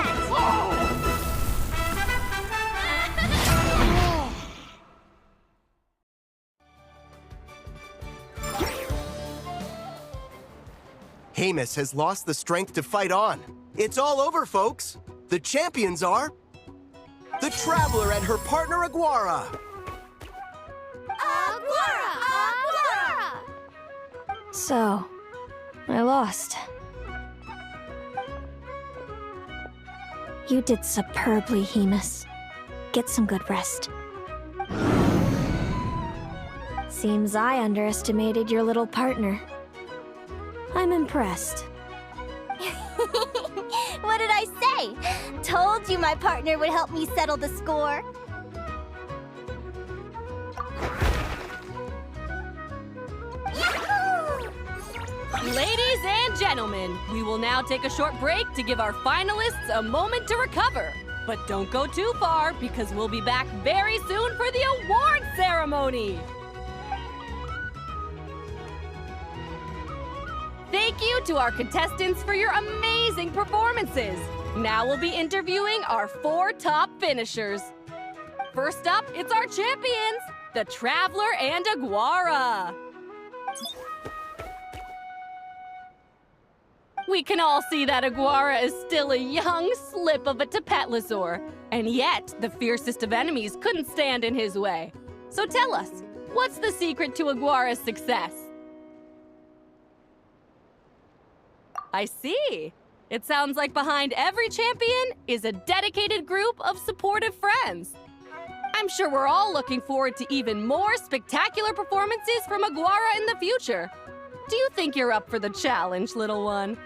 Hemus has lost the strength to fight on. It's all over, folks. The champions are the Traveler and her partner Aguara. Aguara! So, I lost. You did superbly, Hemus. Get some good rest. Seems I underestimated your little partner. I'm impressed. What did I say? Told you my partner would help me settle the score. Ladies and gentlemen, we will now take a short break to give our finalists a moment to recover. But don't go too far, because we'll be back very soon for the award ceremony! Thank you to our contestants for your amazing performances. Now we'll be interviewing our 4 top finishers. First up, it's our champions, the Traveler and Aguara. We can all see that Aguara is still a young slip of a Tepetlosaur, and yet the fiercest of enemies couldn't stand in his way. So tell us, what's the secret to Aguara's success? I see. It sounds like behind every champion is a dedicated group of supportive friends. I'm sure we're all looking forward to even more spectacular performances from Aguara in the future. Do you think you're up for the challenge, little one?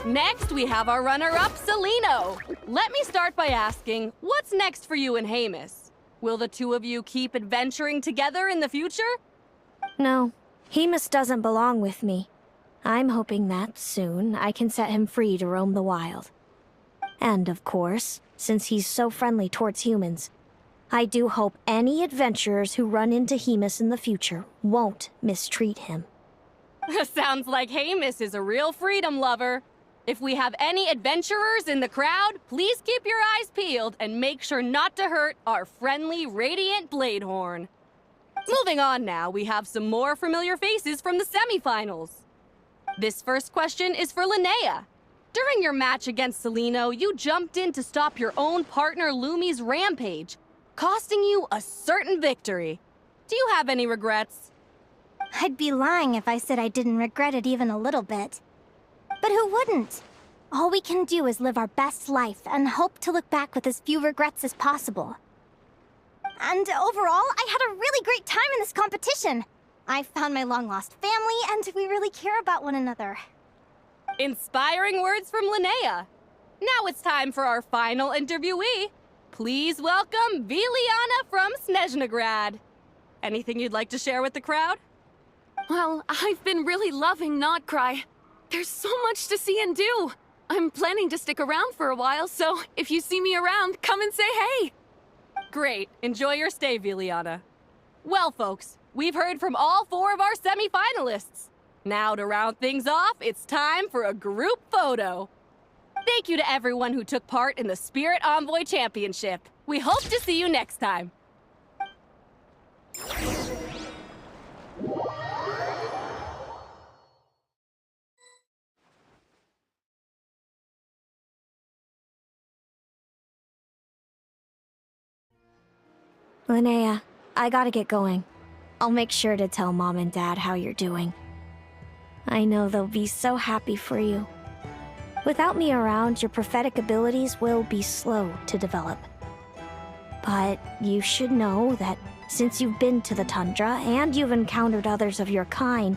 Next, we have our runner-up, Celino. Let me start by asking, what's next for you and Hemus? Will the two of you keep adventuring together in the future? No, Hemus doesn't belong with me. I'm hoping that soon I can set him free to roam the wild. And of course, since he's so friendly towards humans, I do hope any adventurers who run into Hemus in the future won't mistreat him. Sounds like Hemus is a real freedom lover. If we have any adventurers in the crowd, please keep your eyes peeled and make sure not to hurt our friendly, radiant Bladehorn. Moving on now, we have some more familiar faces from the semifinals. This first question is for Linnea. During your match against Celino, you jumped in to stop your own partner Lumi's rampage, costing you a certain victory. Do you have any regrets? I'd be lying if I said I didn't regret it even a little bit. But who wouldn't? All we can do is live our best life and hope to look back with as few regrets as possible. And overall, I had a really great time in this competition. I found my long-lost family, and we really care about one another. Inspiring words from Linnea. Now it's time for our final interviewee. Please welcome Viliana from Snezhnograd. Anything you'd like to share with the crowd? Well, I've been really loving Nod-Krai. There's so much to see and do. I'm planning to stick around for a while, so if you see me around, come and say hey. Great. Enjoy your stay, Viliana. Well, folks, we've heard from all 4 of our semi-finalists. Now, to round things off, it's time for a group photo. Thank you to everyone who took part in the Spirit Envoy Championship. We hope to see you next time. Linnea, I gotta get going. I'll make sure to tell Mom and Dad how you're doing. I know they'll be so happy for you. Without me around, your prophetic abilities will be slow to develop. But you should know that since you've been to the tundra and you've encountered others of your kind,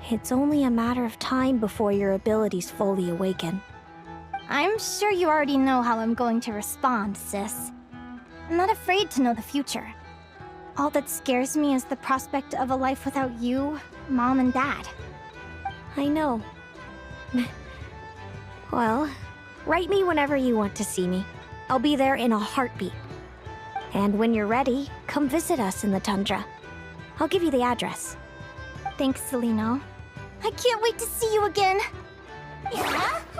it's only a matter of time before your abilities fully awaken. I'm sure you already know how I'm going to respond, sis. I'm not afraid to know the future. All that scares me is the prospect of a life without you, Mom, and Dad. I know. Well, write me whenever you want to see me. I'll be there in a heartbeat. And when you're ready, come visit us in the tundra. I'll give you the address. Thanks, Celino. I can't wait to see you again! Yahoo!